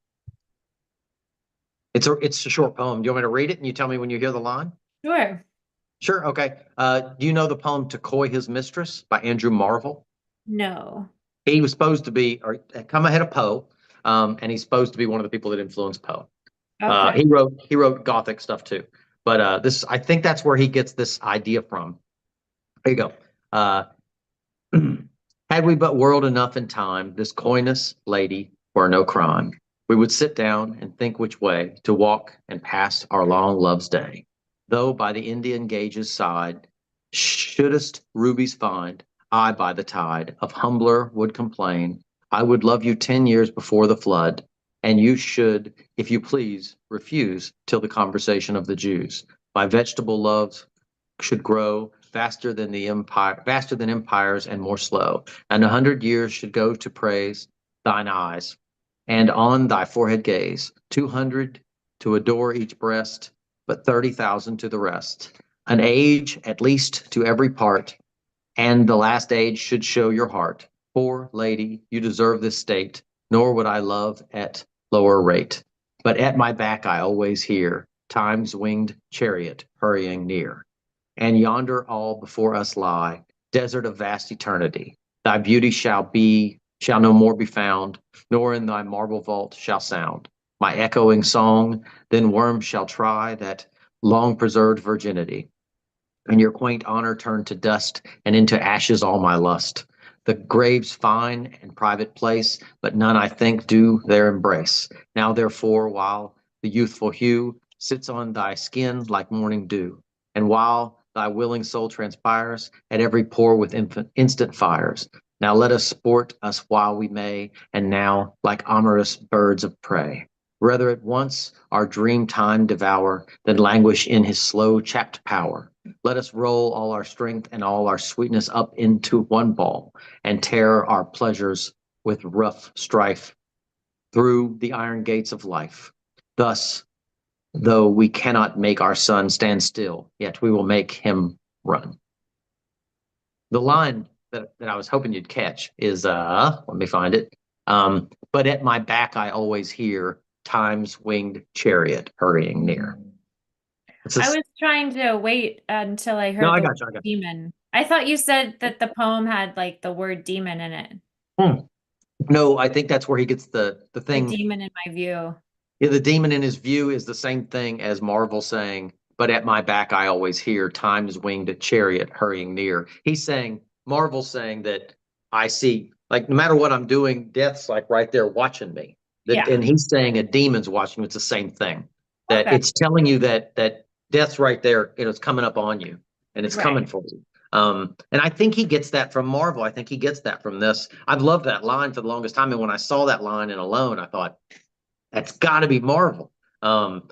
it's a short poem. Do you want me to read it and you tell me when you hear the line? Sure. Sure. Okay. Do you know the poem "To Coy His Mistress" by Andrew Marvell? No. He was supposed to be, or come ahead of Poe, and he's supposed to be one of the people that influenced Poe. Okay. He wrote Gothic stuff too, but this I think that's where he gets this idea from. There you go. Uh, Had we but whirled enough in time, this coyness, lady, were no crime. We would sit down and think which way to walk and pass our long love's day. Though by the Indian gage's side, shouldest rubies find, I by the tide of humbler would complain. I would love you 10 years before the flood, and you should, if you please, refuse till the conversation of the Jews. My vegetable loves should grow faster than empires and more slow, and 100 years should go to praise thine eyes, and on thy forehead gaze, 200 to adore each breast, but 30,000 to the rest. An age at least to every part, and the last age should show your heart. For, lady, you deserve this state, nor would I love at lower rate. But at my back I always hear time's winged chariot hurrying near. And yonder all before us lie, desert of vast eternity. Thy beauty shall no more be found, nor in thy marble vault shall sound my echoing song. Then worms shall try that long preserved virginity, and your quaint honor turn to dust, and into ashes all my lust. The grave's fine and private place, but none I think do there embrace. Now therefore, while the youthful hue sits on thy skin like morning dew, and while thy willing soul transpires at every pore with instant fires, now let us sport us while we may, and now like amorous birds of prey. Rather at once our dream time devour than languish in his slow chapped power. Let us roll all our strength and all our sweetness up into one ball, and tear our pleasures with rough strife through the iron gates of life. Thus, though we cannot make our sun stand still, yet we will make him run. The line that I was hoping you'd catch is let me find it. But at my back I always hear time's winged chariot hurrying near. It's I just was trying to wait until I no, heard I the got word you, I got demon. I thought you said that the poem had like the word demon in it. you. No, I think that's where he gets the The thing. demon in my view. Yeah, the demon in his view is the same thing as Marvel saying, "But at my back I always hear time's winged chariot hurrying near." He's saying Marvel's saying that I see, like no matter what I'm doing, death's like right there watching me. That, Yeah. and he's saying a demon's watching. It's the same thing. That Okay. it's telling you that death's right there. It's coming up on you, and it's Right. coming for you. And I think he gets that from Marvel. I think he gets that from this. I've loved that line for the longest time, and when I saw that line in Alone, I thought that's got to be Marvel. Um,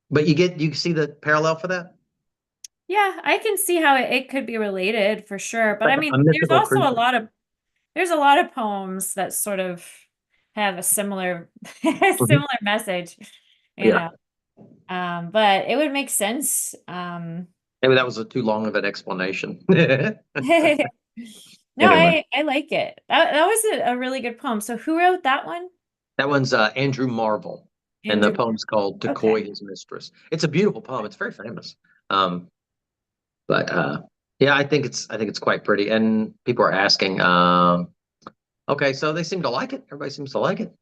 but you see the parallel for that? Yeah, I can see how it could be related for sure. But Like I mean, a there's mythical also creature. there's a lot of poems that sort of have a similar Mhm. similar message, you Yeah. know. But it would make sense. Maybe that was too long of an explanation. No, Anyway, I like it. That was a really good poem. So who wrote that one? that one's Andrew Marvell, and the Andrew. poem's called "Decoy Okay. His Mistress." It's a beautiful poem. It's very famous. Um, but yeah, I think it's quite pretty. And people are asking. Okay, so they seem to like it. Everybody seems to like it.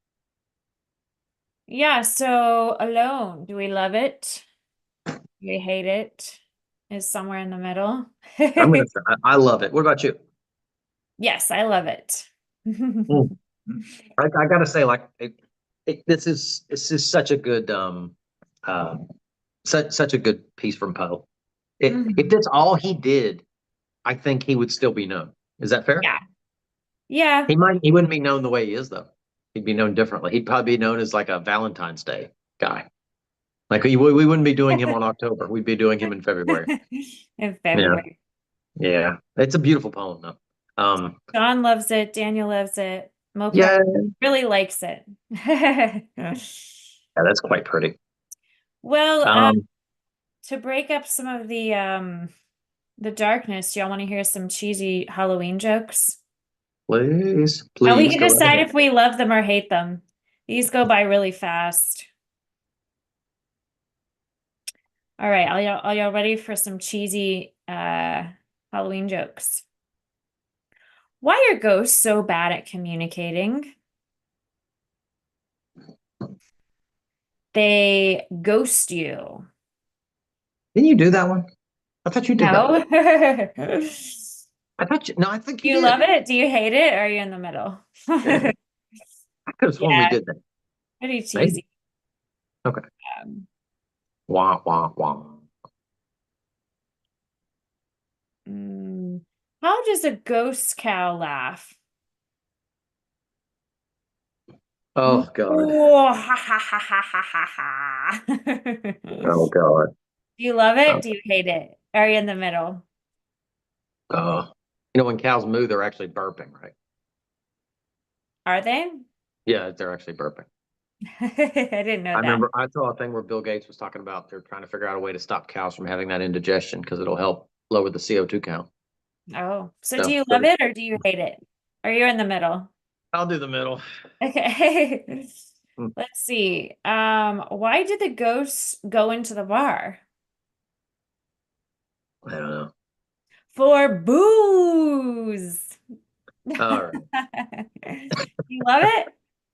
Yeah, so Alone. Do we love it? Do we hate it? Is somewhere in the middle. I'm gonna say I love it. What about you? Yes, I love it. Mm. I gotta say, like, this is such a good uh, such a good piece from Poe. If Mhm. that's all he did, I think he would still be known. Is that fair? Yeah. Yeah. He wouldn't be known the way he is though. He'd be known differently. He'd probably be known as like a Valentine's Day guy. Like we wouldn't be doing him on October. We'd be doing him in February. In Yeah, February. yeah. It's a beautiful poem though. John loves it. Daniel loves it. Mopar Yeah, really likes it. yeah, that's quite pretty. Well, Um, to break up some of the darkness, y'all want to hear some cheesy Halloween jokes? please, And we please can go decide ahead. if we love them or hate them. These go by really fast. All right, are y'all ready for some cheesy Halloween jokes? Why are ghosts so bad at communicating? They ghost you. Didn't you do that one? I thought you did that one. No? Do I thought you. No, I think you you love did. it? Do you hate it? Or are you in the middle? I could have sworn we Yeah, did that. pretty Maybe. cheesy. Okay. Um, Wah wah wah. mm, how does a ghost cow laugh? Oh God. Oh, ha ha ha ha ha ha ha. Oh Do God. you love it? Oh, Do you hate it? Are you in the middle? uh, when cows moo, they're actually burping, right? Are they? Yeah, they're actually burping. I didn't know I that. remember I saw a thing where Bill Gates was talking about they're trying to figure out a way to stop cows from having that indigestion because it'll help lower the CO2 count. Oh, so do So you love it or do you hate it? Are you in the middle? I'll do the middle. Okay. Hmm, Let's see. Why did the ghosts go into the bar? I don't know. For booze. All right. You love it?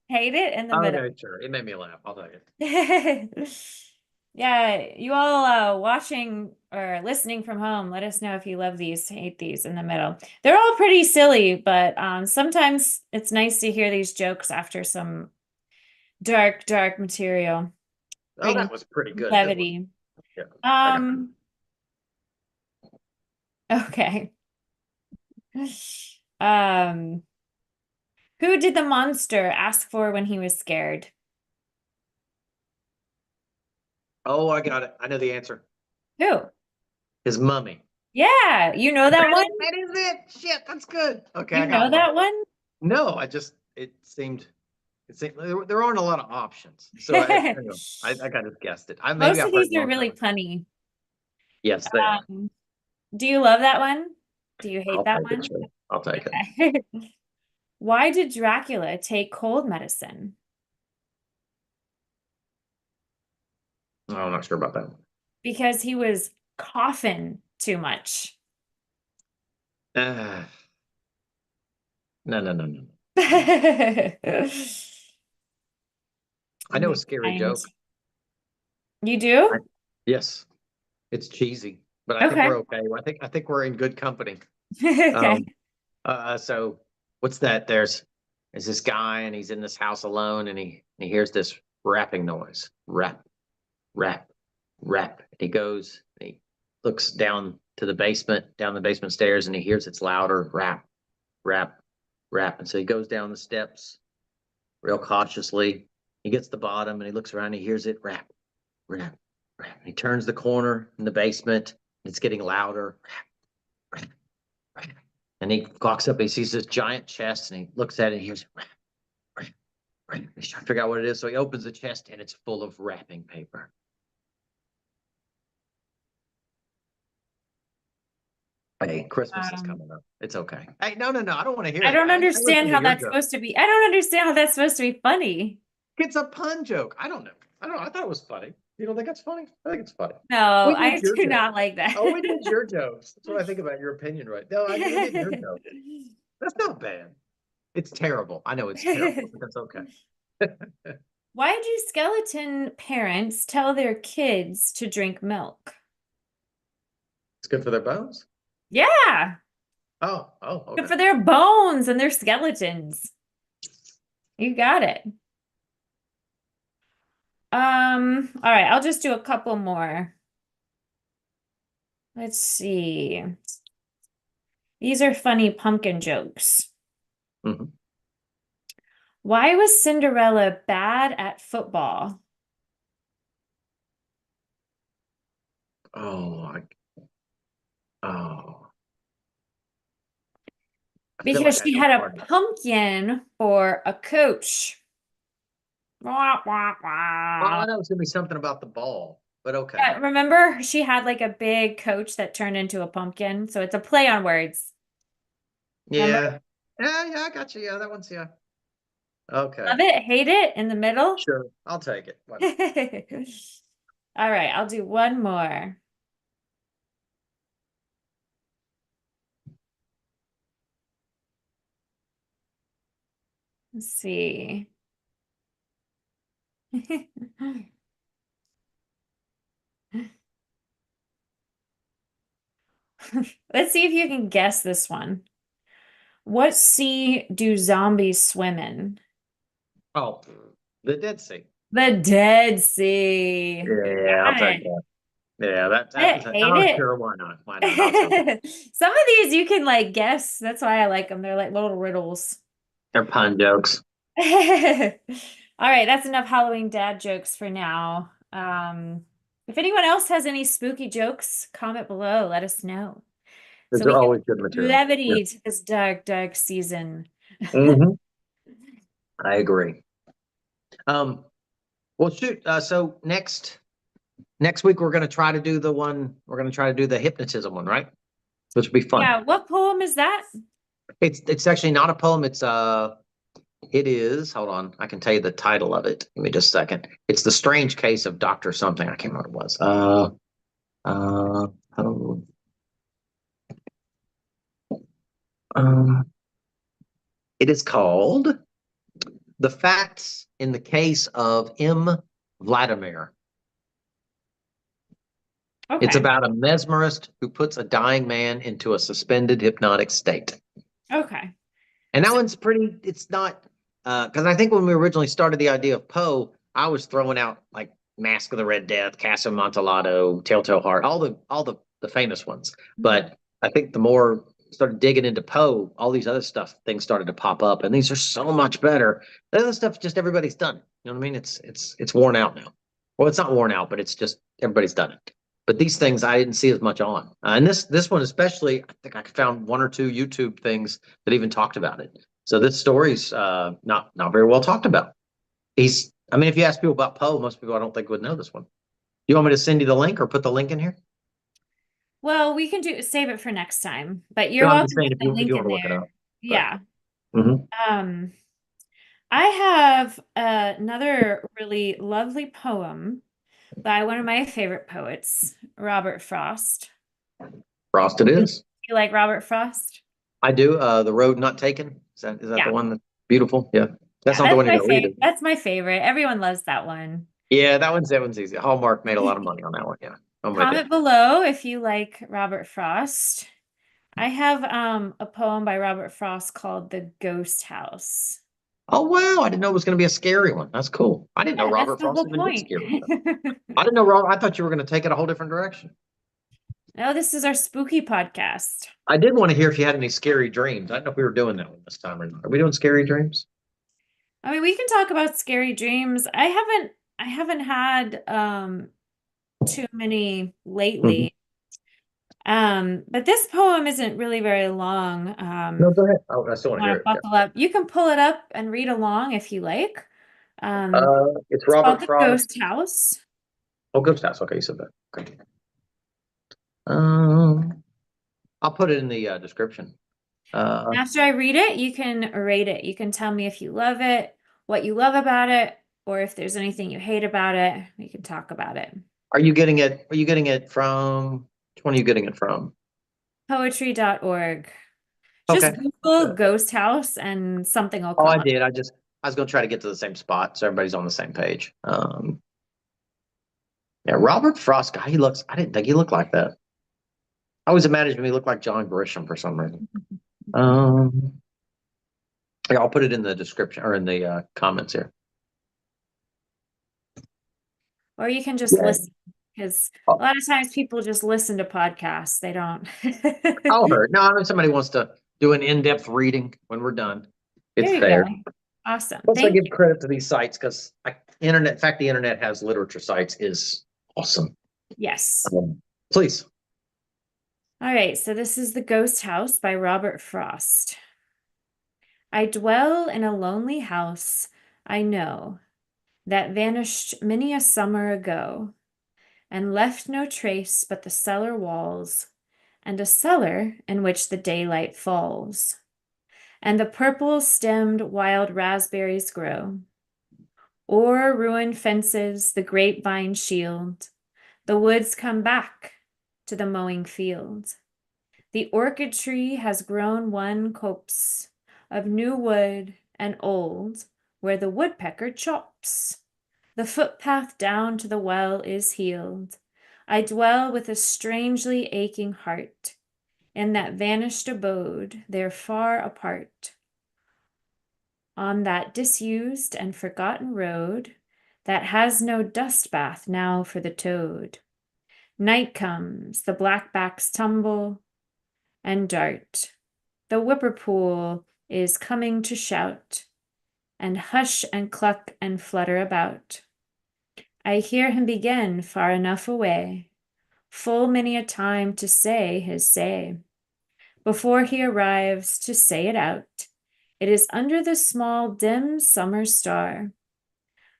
Hate it? In the middle. Okay, sure. It made me laugh. I'll tell you. Yeah, you all watching or listening from home, let us know if you love these, hate these in the middle. They're all pretty silly, but sometimes it's nice to hear these jokes after some dark, dark material. Oh, Bring that was pretty good. Good one. levity. Yeah, I got it. Um, okay. Um, who did the monster ask for when he was scared? Oh, I got it. I know the answer. Who? His mummy. Yeah, you know that one? That is it. Shit, that's good. Okay, I You know got one. that one? No, it seemed there aren't a lot of options. So anyway, I kind of guessed it. Maybe Most of I've heard these it a are long time really ago. funny. Yes, they are. Um, do you love that one? Do you hate I'll that take it. one? Sure. I'll take it. Okay. Why did Dracula take cold medicine? No, I'm not sure about that one. Because he was coughing too much. Uh, no, no, no, no. I know a Be scary kind. joke. You I, do? yes, it's cheesy, but I think Okay. we're okay. I think we're in good company. Okay. Um, so what's that? There's this guy and he's in this house alone and he hears this rapping noise. Rap, rap, rap. And he goes, and he looks down the basement stairs, and he hears it's louder. Rap, rap, rap. And so he goes down the steps real cautiously. He gets to the bottom and he looks around and he hears it rap, rap, rap. And he turns the corner in the basement and it's getting louder. Rap, rap, rap. And he walks up, he sees this giant chest and he looks at it and he hears rap, rap, rap. He's trying to figure out what it is. So he opens the chest and it's full of wrapping paper. Hey, Christmas is Um, coming up. It's okay. Hey, no, I don't want to hear I it. don't I listen understand to how your that's joke. supposed to be. I don't understand how that's supposed to be funny. It's a pun joke. I don't know. I thought it was funny. You don't think it's funny? I think it's funny. No, We did I your do joke. not like that. Oh, we did your jokes. That's what I think about your opinion, right? No, we did your joke. That's not bad. It's terrible. I know it's terrible, but that's okay. Why do skeleton parents tell their kids to drink milk? It's good for their bones. Yeah, Oh, good okay. for their bones and their skeletons. You got it. All right, I'll just do a couple more. Let's see. These are funny pumpkin jokes. Mhm. Why was Cinderella bad at football? Oh, oh, I feel Because like I she know had a part of it. pumpkin for a coach. Wah, wah, Oh, wah. I know it's gonna be something about the ball, but okay. Yeah, remember she had like a big coach that turned into a pumpkin, so it's a play on words. Remember? Yeah. Yeah, I got you. Yeah, that one's yeah. Okay. Love it, hate it in the middle. Sure. I'll take it. Why not? All right, I'll do one more. Let's see. Let's see if you can guess this one. What sea do zombies swim in? Oh, the Dead Sea. The Dead Sea. You Yeah, I'll got take it. that. Yeah, that was Hate oh it. sure, why not? Why not? I'll take it. Some of these you can like guess. That's why I like them. They're like little riddles. They're pun jokes. All right, that's enough Halloween dad jokes for now. If anyone else has any spooky jokes, comment below. Let us know These so are we can always good bring material. Yeah. levity to this dark, dark season. Hmm. I agree. Well, shoot. So next week we're gonna try to do the hypnotism one, right? Which would be fun. Yeah, what poem is that? It's actually not a poem. It is. Hold on, I can tell you the title of it. Give me just a second. It's the strange case of Doctor something. I can't remember what it was. Oh, um, it is called "The Facts in the Case of M. Vladimir." It's Okay. about a mesmerist who puts a dying man into a suspended hypnotic state. Okay. And that So, one's pretty, it's not, because I think when we originally started the idea of Poe, I was throwing out like Mask of the Red Death, Casa Amontillado, Telltale Heart, all the famous ones. mhm. But I think the more started digging into Poe, all these other things started to pop up, and these are so much better. The other stuff, just everybody's done. You know what I mean? It's worn out now. Well, it's not worn out, but it's just everybody's done it. But these things I didn't see as much on, and this one especially, I think I found one or two YouTube things that even talked about it. So this story's not very well talked about. I mean, if you ask people about Poe, most people I don't think would know this one. You want me to send you the link or put the link in here? Well, we can save it for next time, but you're No, I'm just welcome to saying put if the you link want in to look it there. up. But Yeah. mhm. Um, I have another really lovely poem by one of my favorite poets, Robert Frost. Frost it You, is. you like Robert Frost? I do. The Road Not Taken. Is that the Yeah. one that's beautiful? Yeah. That's Yeah, not the that's one you're my gonna read, favorite. is it? That's my favorite. Everyone loves that one. Yeah, that one's easy. Hallmark made a lot of money on that one. Yeah, I'm with you. Comment below if you like Robert Frost. I have a poem by Robert Frost called The Ghost House. Oh wow, I didn't know it was gonna be a scary one. That's cool. I didn't know Yeah, that's Robert the Frost whole even did point. scary stuff. I didn't know Robert. I thought you were gonna take it a whole different direction. No, this is our spooky podcast. I did want to hear if you had any scary dreams. I don't know if we were doing that one this time or not. Are we doing scary dreams? I mean, we can talk about scary dreams. I haven't had too many Mhm. lately. But this poem isn't really very long. No, go ahead. I still want to Want hear to it. Yeah. buckle up. You can pull it up and read along if you like. Um, It's it's called Robert The Frost. Ghost House. Oh, Ghost House. Okay, you said that. Okay. Um, I'll put it in the description. After I read it, you can rate it. You can tell me if you love it, what you love about it, or if there's anything you hate about it. We can talk about it. Are you getting it? Are you getting it from? Which one are you getting it from? Poetry.org. Just Okay. Google ghost house and something will Oh, come I up. did. I was going to try to get to the same spot so everybody's on the same page. Yeah, Robert Frost guy. I didn't think he looked like that. I always imagined him he looked like John Grisham for some reason. Um, yeah, I'll put it in the description or in the comments here. Or you can just Yeah. listen because a Oh, lot of times people just listen to podcasts. They don't. I'll hurt. No, I mean somebody wants to do an in-depth reading when we're done. It's There you go. fair. Awesome. Plus, I Thank give credit to these sites because internet. In fact, the internet has literature sites is awesome. you. Yes. Please. All right. So this is The Ghost House by Robert Frost. I dwell in a lonely house, I know, that vanished many a summer ago, and left no trace but the cellar walls, and a cellar in which the daylight falls, and the purple-stemmed wild raspberries grow. O'er ruined fences the grapevine shield, the woods come back to the mowing field. The orchid tree has grown one copse of new wood and old, where the woodpecker chops. The footpath down to the well is healed. I dwell with a strangely aching heart in that vanished abode, there far apart. On that disused and forgotten road that has no dust bath now for the toad. Night comes, the blackbacks tumble and dart. The whippoorwill is coming to shout, and hush and cluck and flutter about. I hear him begin far enough away, full many a time to say his say. Before he arrives to say it out, it is under the small dim summer star.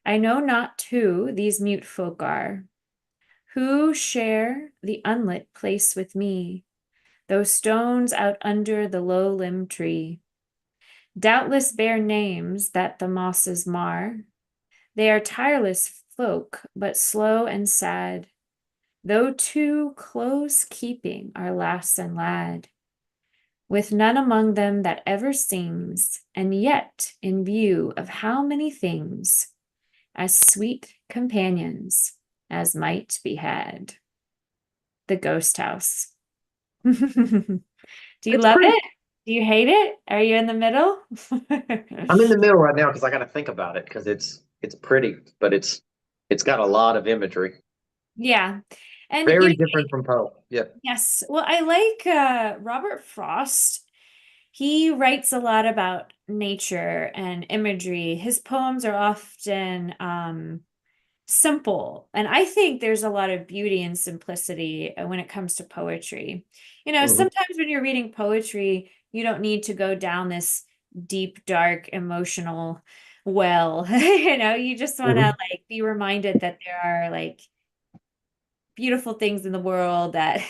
I know not who these mute folk are, who share the unlit place with me, those stones out under the low-limbed tree. Doubtless bear names that the mosses mar. They are tireless folk, but slow and sad, though too close keeping are lass and lad, with none among them that ever sings, and yet in view of how many things, as sweet companions as might be had. The Ghost House. Do you It's love pretty. it? Do you hate it? Are you in the middle? I'm in the middle right now because I got to think about it because it's pretty, but it's got a lot of imagery. Yeah. And Very different from Poe. Yeah. yes. Well, I like Robert Frost. He writes a lot about nature and imagery. His poems are often simple, and I think there's a lot of beauty and simplicity when it comes to poetry. Hmm. Sometimes when you're reading poetry, you don't need to go down this deep, dark, emotional well. You just want to Hmm. like be reminded that there are like beautiful things in the world that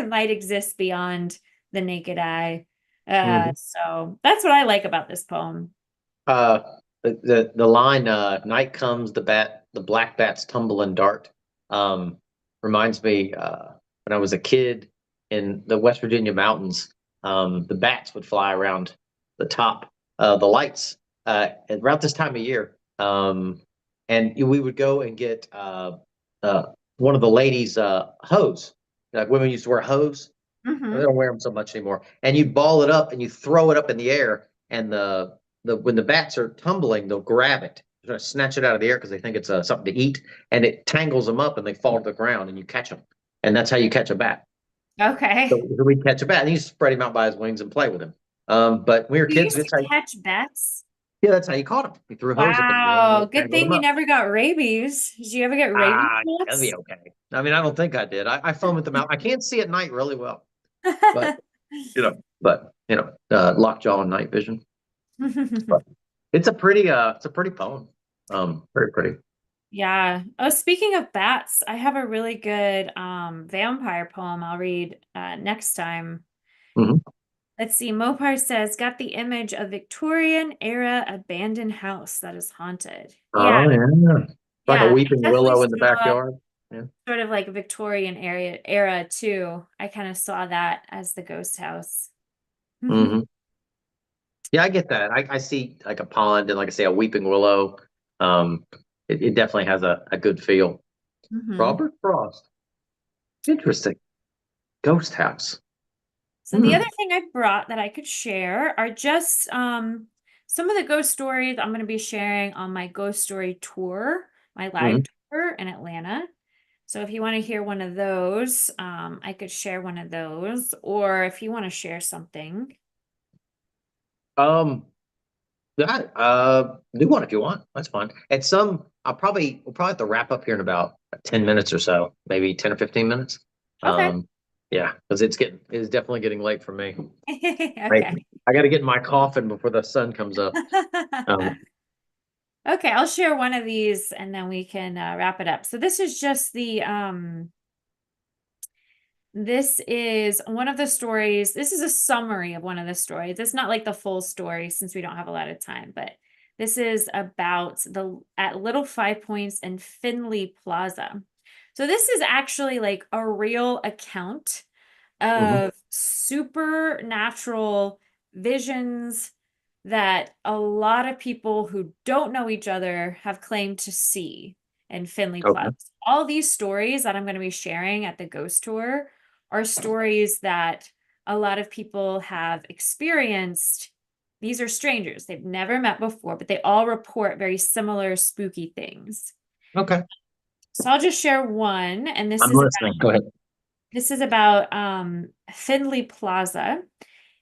might exist beyond the naked eye. Hmm. So that's what I like about this poem. Uh, the line "Night comes, the black bats tumble and dart," um, reminds me when I was a kid in the West Virginia mountains. The bats would fly around the top the lights at around this time of year, and we would go and get uh, one of the ladies' hose. Like women used to wear hose. They Hmm. don't wear them so much anymore. And you ball it up and you throw it up in the air, and the when the bats are tumbling, they'll grab it, they're going to snatch it out of the air because they think it's something to eat, and it tangles them up and they fall to the ground, and you catch them, and that's how you catch a bat. Okay. So we catch a bat, and you spread him out by his wings and play with him. But when we were You kids, used to catch bats? yeah, that's how you caught him. You threw a hose up in the air and Wow. it Good tangled thing him you up. never got rabies. Did you ever get rabies That'll be shots? okay. I mean, I don't think I did. I foam at the mouth. I can't see at night really well, but lockjaw and night vision. But it's a pretty poem. Very pretty. Yeah. Oh, speaking of bats, I have a really good vampire poem I'll read next time. Mhm. Let's see. Mopar says, got the image of Victorian era abandoned house that is haunted. Yeah, Oh, yeah. Like a yeah. I weeping definitely willow in the saw backyard. Yeah. sort of like a Victorian era too. I kind of saw that as the ghost house. Hmm. Yeah, I get that. I see like a pond and like I say, a weeping willow. Um, it definitely has a good feel. Mhm. Robert Frost. Interesting. Ghost house. So the other Hmm. thing I brought that I could share are just some of the ghost stories I'm going to be sharing on my ghost story tour, my live Hmm. tour in Atlanta. So if you want to hear one of those, I could share one of those, or if you want to share something. Um, yeah, do one if you want. That's fine. At some, we'll probably have to wrap up here in about 10 minutes or so, maybe 10 or 15 minutes. Okay. Um, yeah, because it's definitely getting late for me. I, Okay. I got to get in my coffin before the sun comes up. Um, Okay, I'll share one of these and then we can wrap it up. So this is just this is one of the stories. This is a summary of one of the stories. It's not like the full story since we don't have a lot of time, but this is about the at Little Five Points and Finley Plaza. So this is actually like a real account mhm. of supernatural visions that a lot of people who don't know each other have claimed to see in Finley Okay. Plaza. All these stories that I'm going to be sharing at the ghost tour are stories that a lot of people have experienced. These are strangers they've never met before, but they all report very similar spooky things. Okay. So I'll just share one, and I'm listening. Go ahead. this is about Finley Plaza.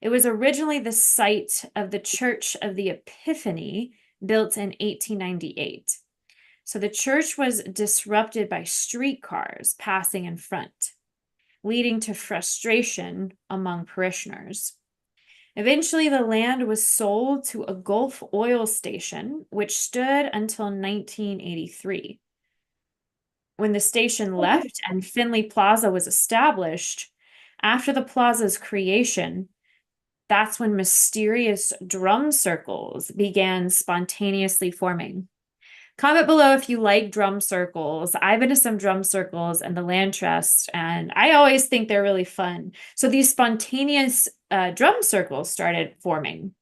It was originally the site of the Church of the Epiphany, built in 1898. So the church was disrupted by streetcars passing in front, leading to frustration among parishioners. Eventually, the land was sold to a Gulf oil station, which stood until 1983. When the station left and Finley Plaza was established, after the plaza's creation, that's when mysterious drum circles began spontaneously forming. Comment below if you like drum circles. I've been to some drum circles and the Land Trust, and I always think they're really fun. So these spontaneous drum circles started forming,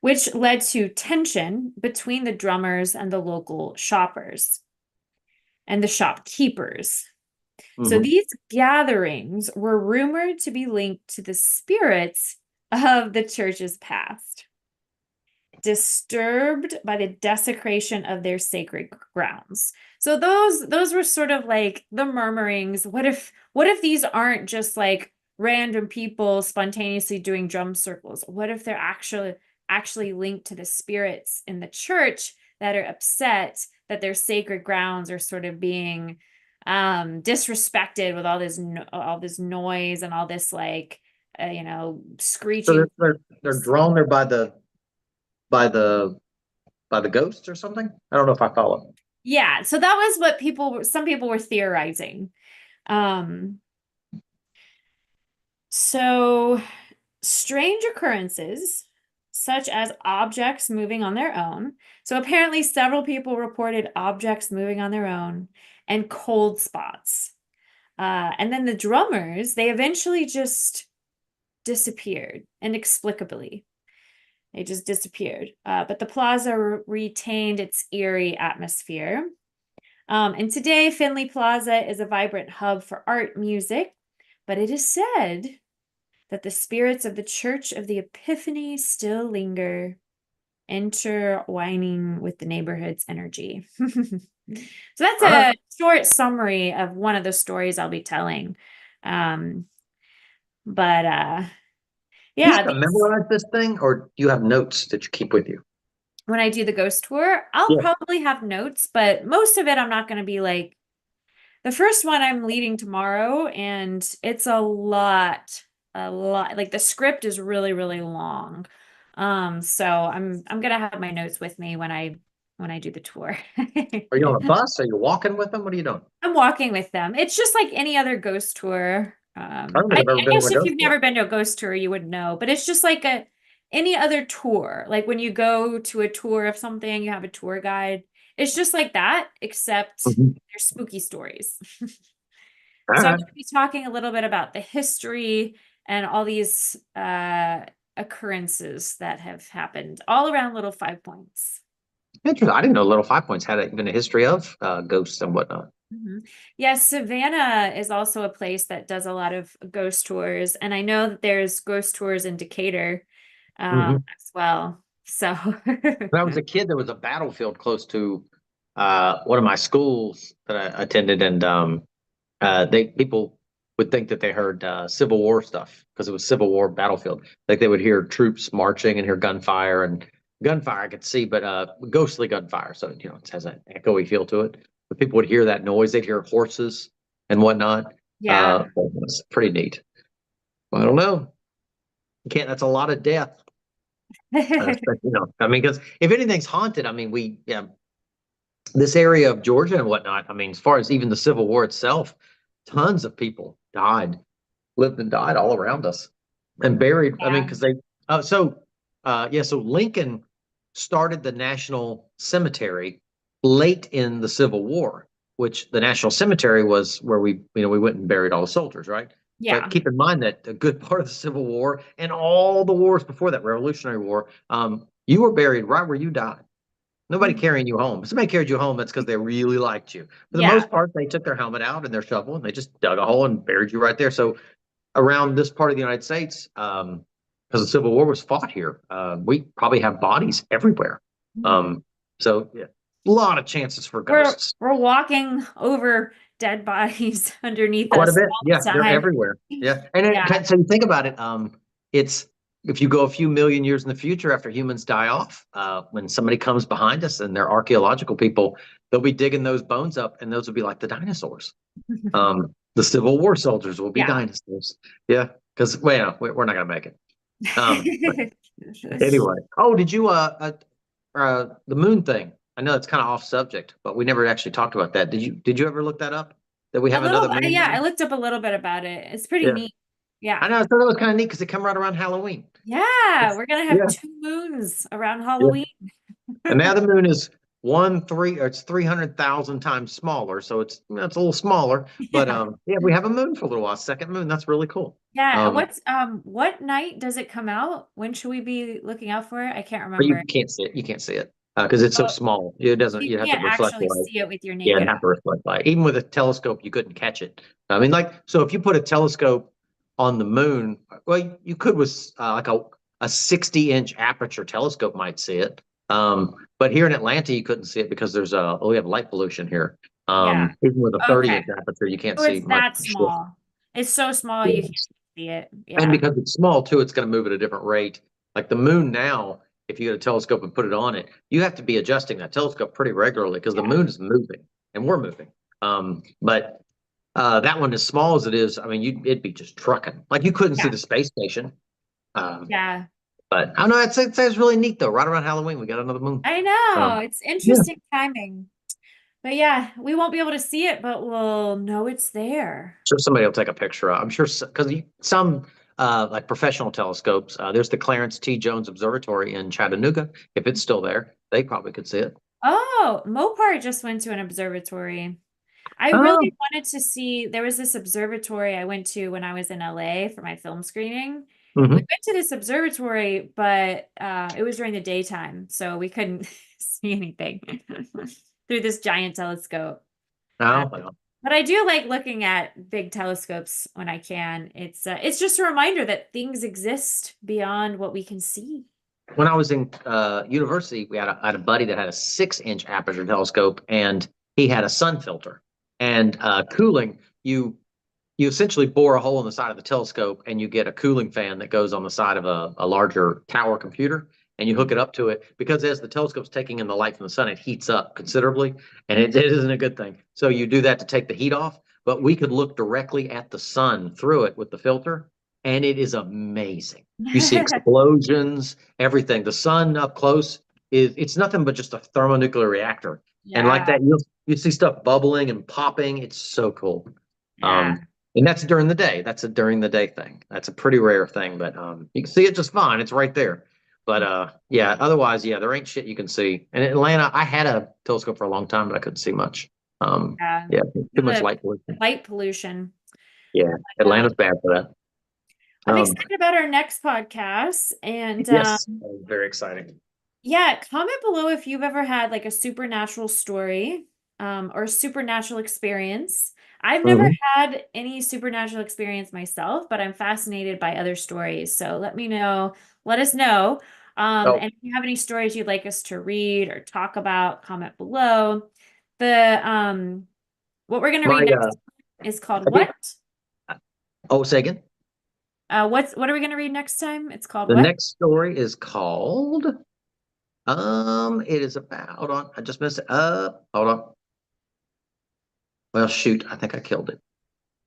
which led to tension between the drummers and the local shoppers and the shopkeepers. So Hmm. these gatherings were rumored to be linked to the spirits of the church's past, disturbed by the desecration of their sacred grounds. So those were sort of like the murmurings. What if these aren't just like random people spontaneously doing drum circles? What if they're actually linked to the spirits in the church that are upset that their sacred grounds are sort of being disrespected with all this noise and all this like So screeching. they're drawn there by the by the ghosts or something. I don't know if I follow. Yeah, so that was what some people were theorizing. Um, so strange occurrences, such as objects moving on their own. So apparently several people reported objects moving on their own and cold spots. And then the drummers, they eventually just disappeared inexplicably. They just disappeared. But the plaza retained its eerie atmosphere. And today, Finley Plaza is a vibrant hub for art, music, but it is said that the spirits of the Church of the Epiphany still linger, intertwining with the neighborhood's energy. So that's All right. a short summary of one of the stories I'll be telling. Um, but Do you have yeah, to memorize this thing, or do you have notes that you keep with you? when I do the ghost tour, I'll Yeah. probably have notes, but most of it I'm not going to be like the first one I'm leading tomorrow, and it's a lot. Like the script is really, really long. So I'm gonna have my notes with me when I do the tour. Are you on a bus? Are you walking with them? What are you doing? I'm walking with them. It's just like any other ghost tour. I don't think I've ever I been on guess a if ghost you've tour. never been to a ghost tour, you wouldn't know, but it's just like any other tour. Like when you go to a tour of something, you have a tour guide. It's just like that, except Mhm. there's spooky stories. All So I'm right. going to be talking a little bit about the history and all these occurrences that have happened all around Little Five Points. Interesting. I didn't know Little Five Points had even a history of ghosts and whatnot. Mhm. Yes, Savannah is also a place that does a lot of ghost tours, and I know that there's ghost tours in Decatur Hmm. as well. So, When I was a kid, there was a battlefield close to one of my schools that I attended, and they people would think that they heard Civil War stuff because it was Civil War battlefield. Like they would hear troops marching and hear gunfire and gunfire I could see, but ghostly gunfire. So it has an echoey feel to it. But people would hear that noise. They'd hear horses and whatnot. yeah. It was pretty neat. I don't know. You can't. That's a lot of death. I mean, because if anything's haunted, I mean, this area of Georgia and whatnot. I mean, as far as even the Civil War itself, tons of people died, lived and died all around us, and buried. I mean, Yeah. because they. So Lincoln started the National Cemetery late in the Civil War, which the National Cemetery was where we went and buried all the soldiers, right? But Yeah. keep in mind that a good part of the Civil War and all the wars before that, Revolutionary War, you were buried right where you died. Nobody Mhm. carrying you home. If somebody carried you home, that's because they really liked you. For the Yeah. most part, they took their helmet out and their shovel and they just dug a hole and buried you right there. So around this part of the United States, because the Civil War was fought here, we probably have bodies everywhere. Mhm. Um, so yeah, a lot of chances for ghosts. We're walking over dead bodies underneath Quite a us bit. all Yeah, the they're time. everywhere. Yeah. And Yeah. so you think about it, it's if you go a few million years in the future after humans die off, when somebody comes behind us and they're archaeological people, they'll be digging those bones up and those will be like the dinosaurs. The Civil War soldiers will be Yeah. dinosaurs. Yeah. Because we're not gonna make it. But anyway. Oh, did you the moon thing? I know it's kind of off subject, but we never actually talked about that. Did you ever look that up? That we A have little, another moon yeah, I now? looked up a little bit about it. It's pretty Yeah. neat. I Yeah. know. I thought it was kind of neat because they come right around Halloween. Yeah, It's, we're gonna have yeah, two moons around yeah. Halloween. And now the moon is or it's 300,000 times smaller, so it's a little smaller. But Yeah. yeah, we have a moon for a little while. Second moon. That's really cool. Yeah. Um, What night does it come out? When should we be looking out for it? I can't but you remember. can't see it. You can't see it because it's so Oh, small. It so doesn't. you You have to can't reflect actually light. see it with your Yeah, naked it'd eye. have to reflect light. Even with a telescope, you couldn't catch it. I mean, like, so if you put a telescope on the moon, well, you could with like a 60-inch aperture telescope might see it. But here in Atlanta, you couldn't see it because we have light pollution here. Yeah. Even with a Okay. 30-inch aperture, you can't So see it's much. that small. It's so small you can't Yes. see it. And Yeah. because it's small too, it's going to move at a different rate. Like the moon now, if you get a telescope and put it on it, you have to be adjusting that telescope pretty regularly because the Yeah. moon is moving and we're moving. But that one, as small as it is, I mean, it'd be just trucking. Like you couldn't see Yeah. the space station. Um, Yeah. but I don't know. It's really neat though. Right around Halloween, we got another moon. I know. Um, It's yeah, interesting timing. But yeah, we won't be able to see it, but we'll know it's there. sure somebody will take a picture. I'm sure because some like professional telescopes. There's the Clarence T. Jones Observatory in Chattanooga. If it's still there, they probably could see it. Oh, Mopar just went to an observatory. I Oh, really wanted to see, there was this observatory I went to when I was in LA for my film screening. We hmm. went to this observatory, but it was during the daytime, so we couldn't see anything through this giant telescope. Uh, Oh, well. but I do like looking at big telescopes when I can. It's just a reminder that things exist beyond what we can see. When I was in university, I had a buddy that had a 6-inch aperture telescope, and he had a sun filter. And cooling, you essentially bore a hole in the side of the telescope, and you get a cooling fan that goes on the side of a larger tower computer, and you hook it up to it because as the telescope's taking in the light from the sun, it heats up considerably, and it isn't a good thing. So you do that to take the heat off, but we could look directly at the sun through it with the filter, and it is amazing. You see explosions, everything. The sun up close it's nothing but just a thermonuclear reactor. And like Yeah, that, you see stuff bubbling and popping. It's so cool. yeah. Um, And that's during the day. That's a during the day thing. That's a pretty rare thing, but you can see it just fine. It's right there. But yeah, otherwise, yeah, there ain't shit you can see. And in Atlanta, I had a telescope for a long time, but I couldn't see much. Yeah. Yeah, too much The light pollution. light pollution. Yeah, Um, Atlanta's bad for that. I'm Um, excited about our next podcast. And yes, very exciting. yeah, comment below if you've ever had like a supernatural story or a supernatural experience. I've never Hmm. had any supernatural experience myself, but I'm fascinated by other stories. So let me know, let us know. Oh, And if you have any stories you'd like us to read or talk about, comment below. The what we're gonna my read next is called I did. what? Oh, say again. What are we gonna read next time? It's called The what? next story is called. It is about. Hold on, I just missed it. Hold on. Well, shoot, I think I killed it.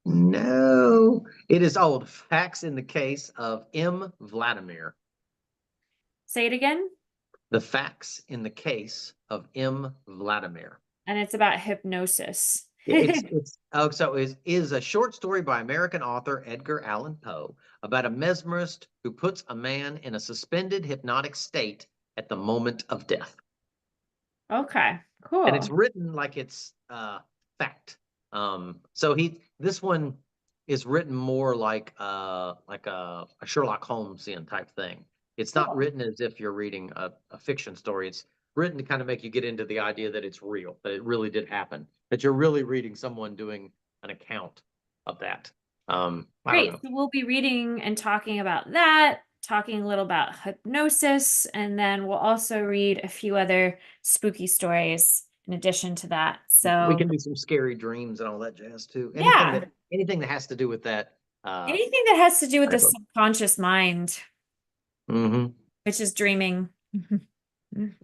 No, it is old. Facts in the case of M. Vladimir. Say it again. The facts in the case of M. Vladimir. And it's about hypnosis. It's oh, so is a short story by American author Edgar Allan Poe about a mesmerist who puts a man in a suspended hypnotic state at the moment of death. Okay, And it's cool. written like it's fact. So this one is written more like a Sherlock Holmesian type thing. It's not Cool. written as if you're reading a fiction story. It's written to kind of make you get into the idea that it's real, that it really did happen, that you're really reading someone doing an account of that. I don't Great. know. So we'll be reading and talking about that, talking a little about hypnosis, and then we'll also read a few other spooky stories in addition to that. We So can do some scary dreams and all that jazz too. yeah, Anything that has to do with that uh anything that has to do with the type of. subconscious mind, Mhm. which is dreaming.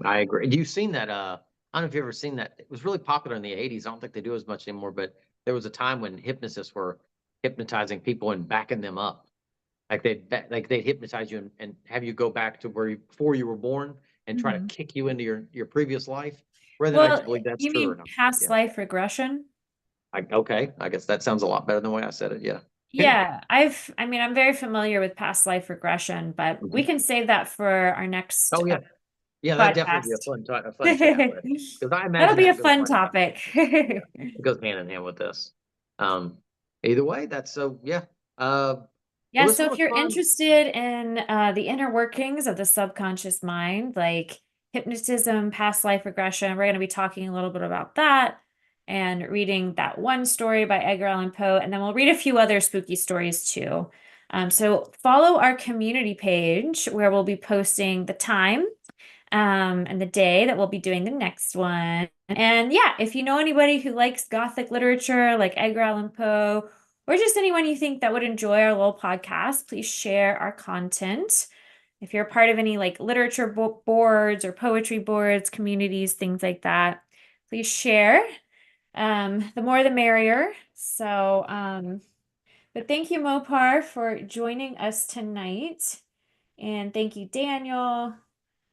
I agree. You've seen that, I don't know if you've ever seen that. It was really popular in the 80s. I don't think they do as much anymore, but there was a time when hypnotists were hypnotizing people and backing them up. Like they'd hypnotize you and have you go back to before you were born and try to Mhm. kick you into your previous life. Whether or not Well, you believe that's you true or mean not. past Yeah. life regression? Okay. I guess that sounds a lot better than the way I said it. Yeah. Yeah, I mean, I'm very familiar with past life regression, but we Mhm. can save that for our next Oh yeah. Yeah, that'd definitely be podcast. a fun chat with. Because I That'll imagine be a that goes fun right hand. topic. Yeah, it goes hand in hand with this. Um, Either way, that's so yeah. Yeah, Well, this so one if was you're fun. interested in the inner workings of the subconscious mind, like hypnotism, past life regression, we're going to be talking a little bit about that and reading that one story by Edgar Allan Poe, and then we'll read a few other spooky stories too. So follow our community page where we'll be posting the time and the day that we'll be doing the next one. And yeah, if you know anybody who likes Gothic literature, like Edgar Allan Poe, or just anyone you think that would enjoy our little podcast, please share our content. If you're a part of any like literature boards or poetry boards, communities, things like that, please share. The more the merrier. So, but thank you, Mopar, for joining us tonight. And thank you, Daniel.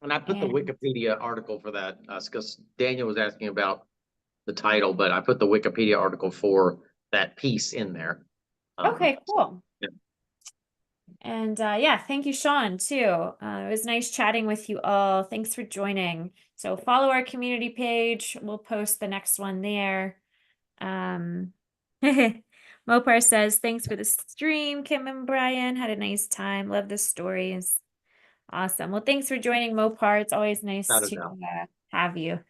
And I put the And Wikipedia article for that because Daniel was asking about the title, but I put the Wikipedia article for that piece in there. okay, So cool. yeah. And yeah, thank you, Sean, too. It was nice chatting with you all. Thanks for joining. So follow our community page. We'll post the next one there. Um, Mopar says, thanks for the stream, Kim and Brian. Had a nice time. Love the stories. Awesome. Well, thanks for joining, Mopar. It's always nice Without a to doubt. have you.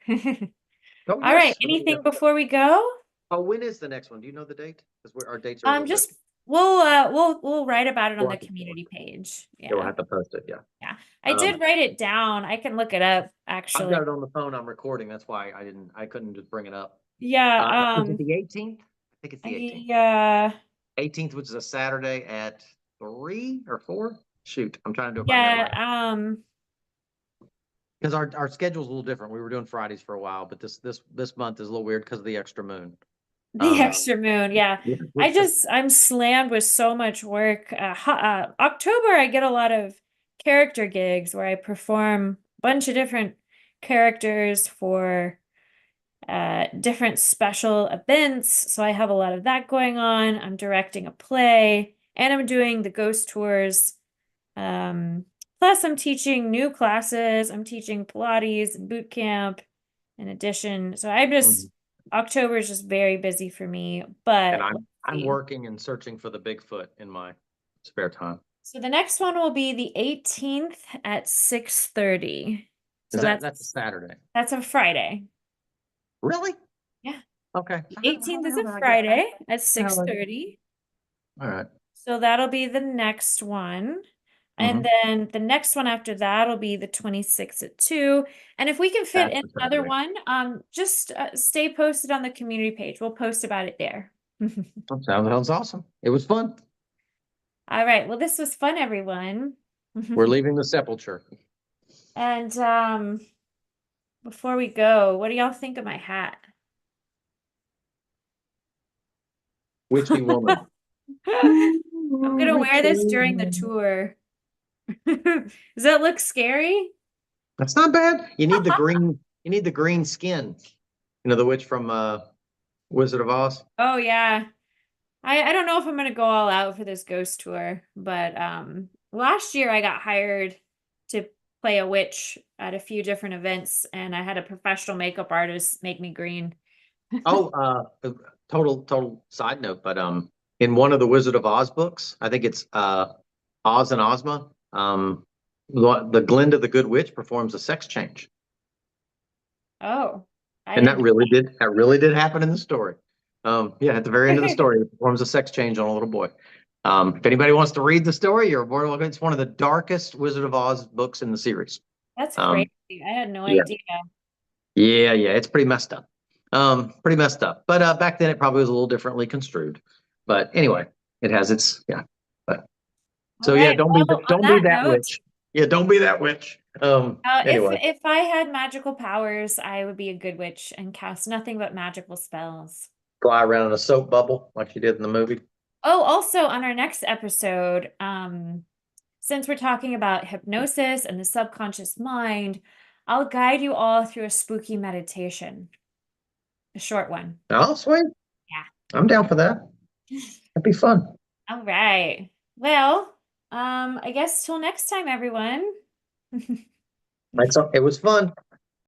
Oh All right. yes. Yeah. Anything before we go? Oh, when is the next one? Do you know the date? Because our dates are a little Just different. we'll write about it on We'll the have to, community page. we'll Yeah. have to post it. Yeah. Yeah. I did Um, write it down. I can look it up I've got actually. it on the phone. I'm recording. That's why I couldn't just bring it up. Is Yeah, it the 18th? I think it's the 18th. I 18th, which is a Saturday at 3 or 4. Shoot, I'm trying to do it by yeah, memory because our schedule's a little different. We were doing Fridays for a while, but this month is a little weird because of the extra moon. the Um, extra moon. Yeah. yeah, I'm slammed with so much work. October I get a lot of character gigs where I perform a bunch of different characters for different special events. So I have a lot of that going on. I'm directing a play and I'm doing the ghost tours. Plus, I'm teaching new classes. I'm teaching Pilates and boot camp in addition. So Mhm. October is just very busy for me, And but let's I'm see. working and searching for the Bigfoot in my spare time. So the next one will be the 18th at 6:30. Is So that's a Saturday? that's a Friday. Really? Yeah. Okay. The How 18th the is hell a did I get that? Friday at How 6:30. All right. So that'll be the next one. And Mm-hmm. then the next one after that will be the 26th at 2. And if we can fit That's in the another Saturday. one, just stay posted on the community page. We'll post about it there. Sounds awesome. It was fun. All right. Well, this was fun, everyone. We're leaving the sepulcher. And before we go, what do y'all think of my hat? Witchy woman. I'm gonna wear this during the tour. Does that look scary? That's not bad. You need the green. You need the green skin. You know the witch from Wizard of Oz. Oh yeah. I don't know if I'm gonna go all out for this ghost tour, but last year I got hired to play a witch at a few different events and I had a professional makeup artist make me green. Oh, total side note, but in one of the Wizard of Oz books, I think it's Oz and Ozma. The Glinda the Good Witch performs a sex change, Oh, I and didn't that really did happen in the story. Yeah, at the very end of the know. story, it performs a sex change on a little boy. If anybody wants to read the story, you're more than welcome. It's one of the darkest Wizard of Oz books in the series. That's Um, crazy. I had no yeah, idea. yeah, it's pretty messed up. Pretty messed up. But back then, it probably was a little differently construed. But anyway, it has its yeah. But All so yeah, right. Well, on don't be that that note, witch. Yeah, don't be that witch. Anyway, if I had magical powers, I would be a good witch and cast nothing but magical spells. fly around in a soap bubble like you did in the movie. Oh, also on our next episode, since we're talking about hypnosis and the subconscious mind, I'll guide you all through a spooky meditation, a short one. Oh, sweet. Yeah. I'm down for that. That'd be fun. All right. Well, I guess till next time, everyone. It was fun.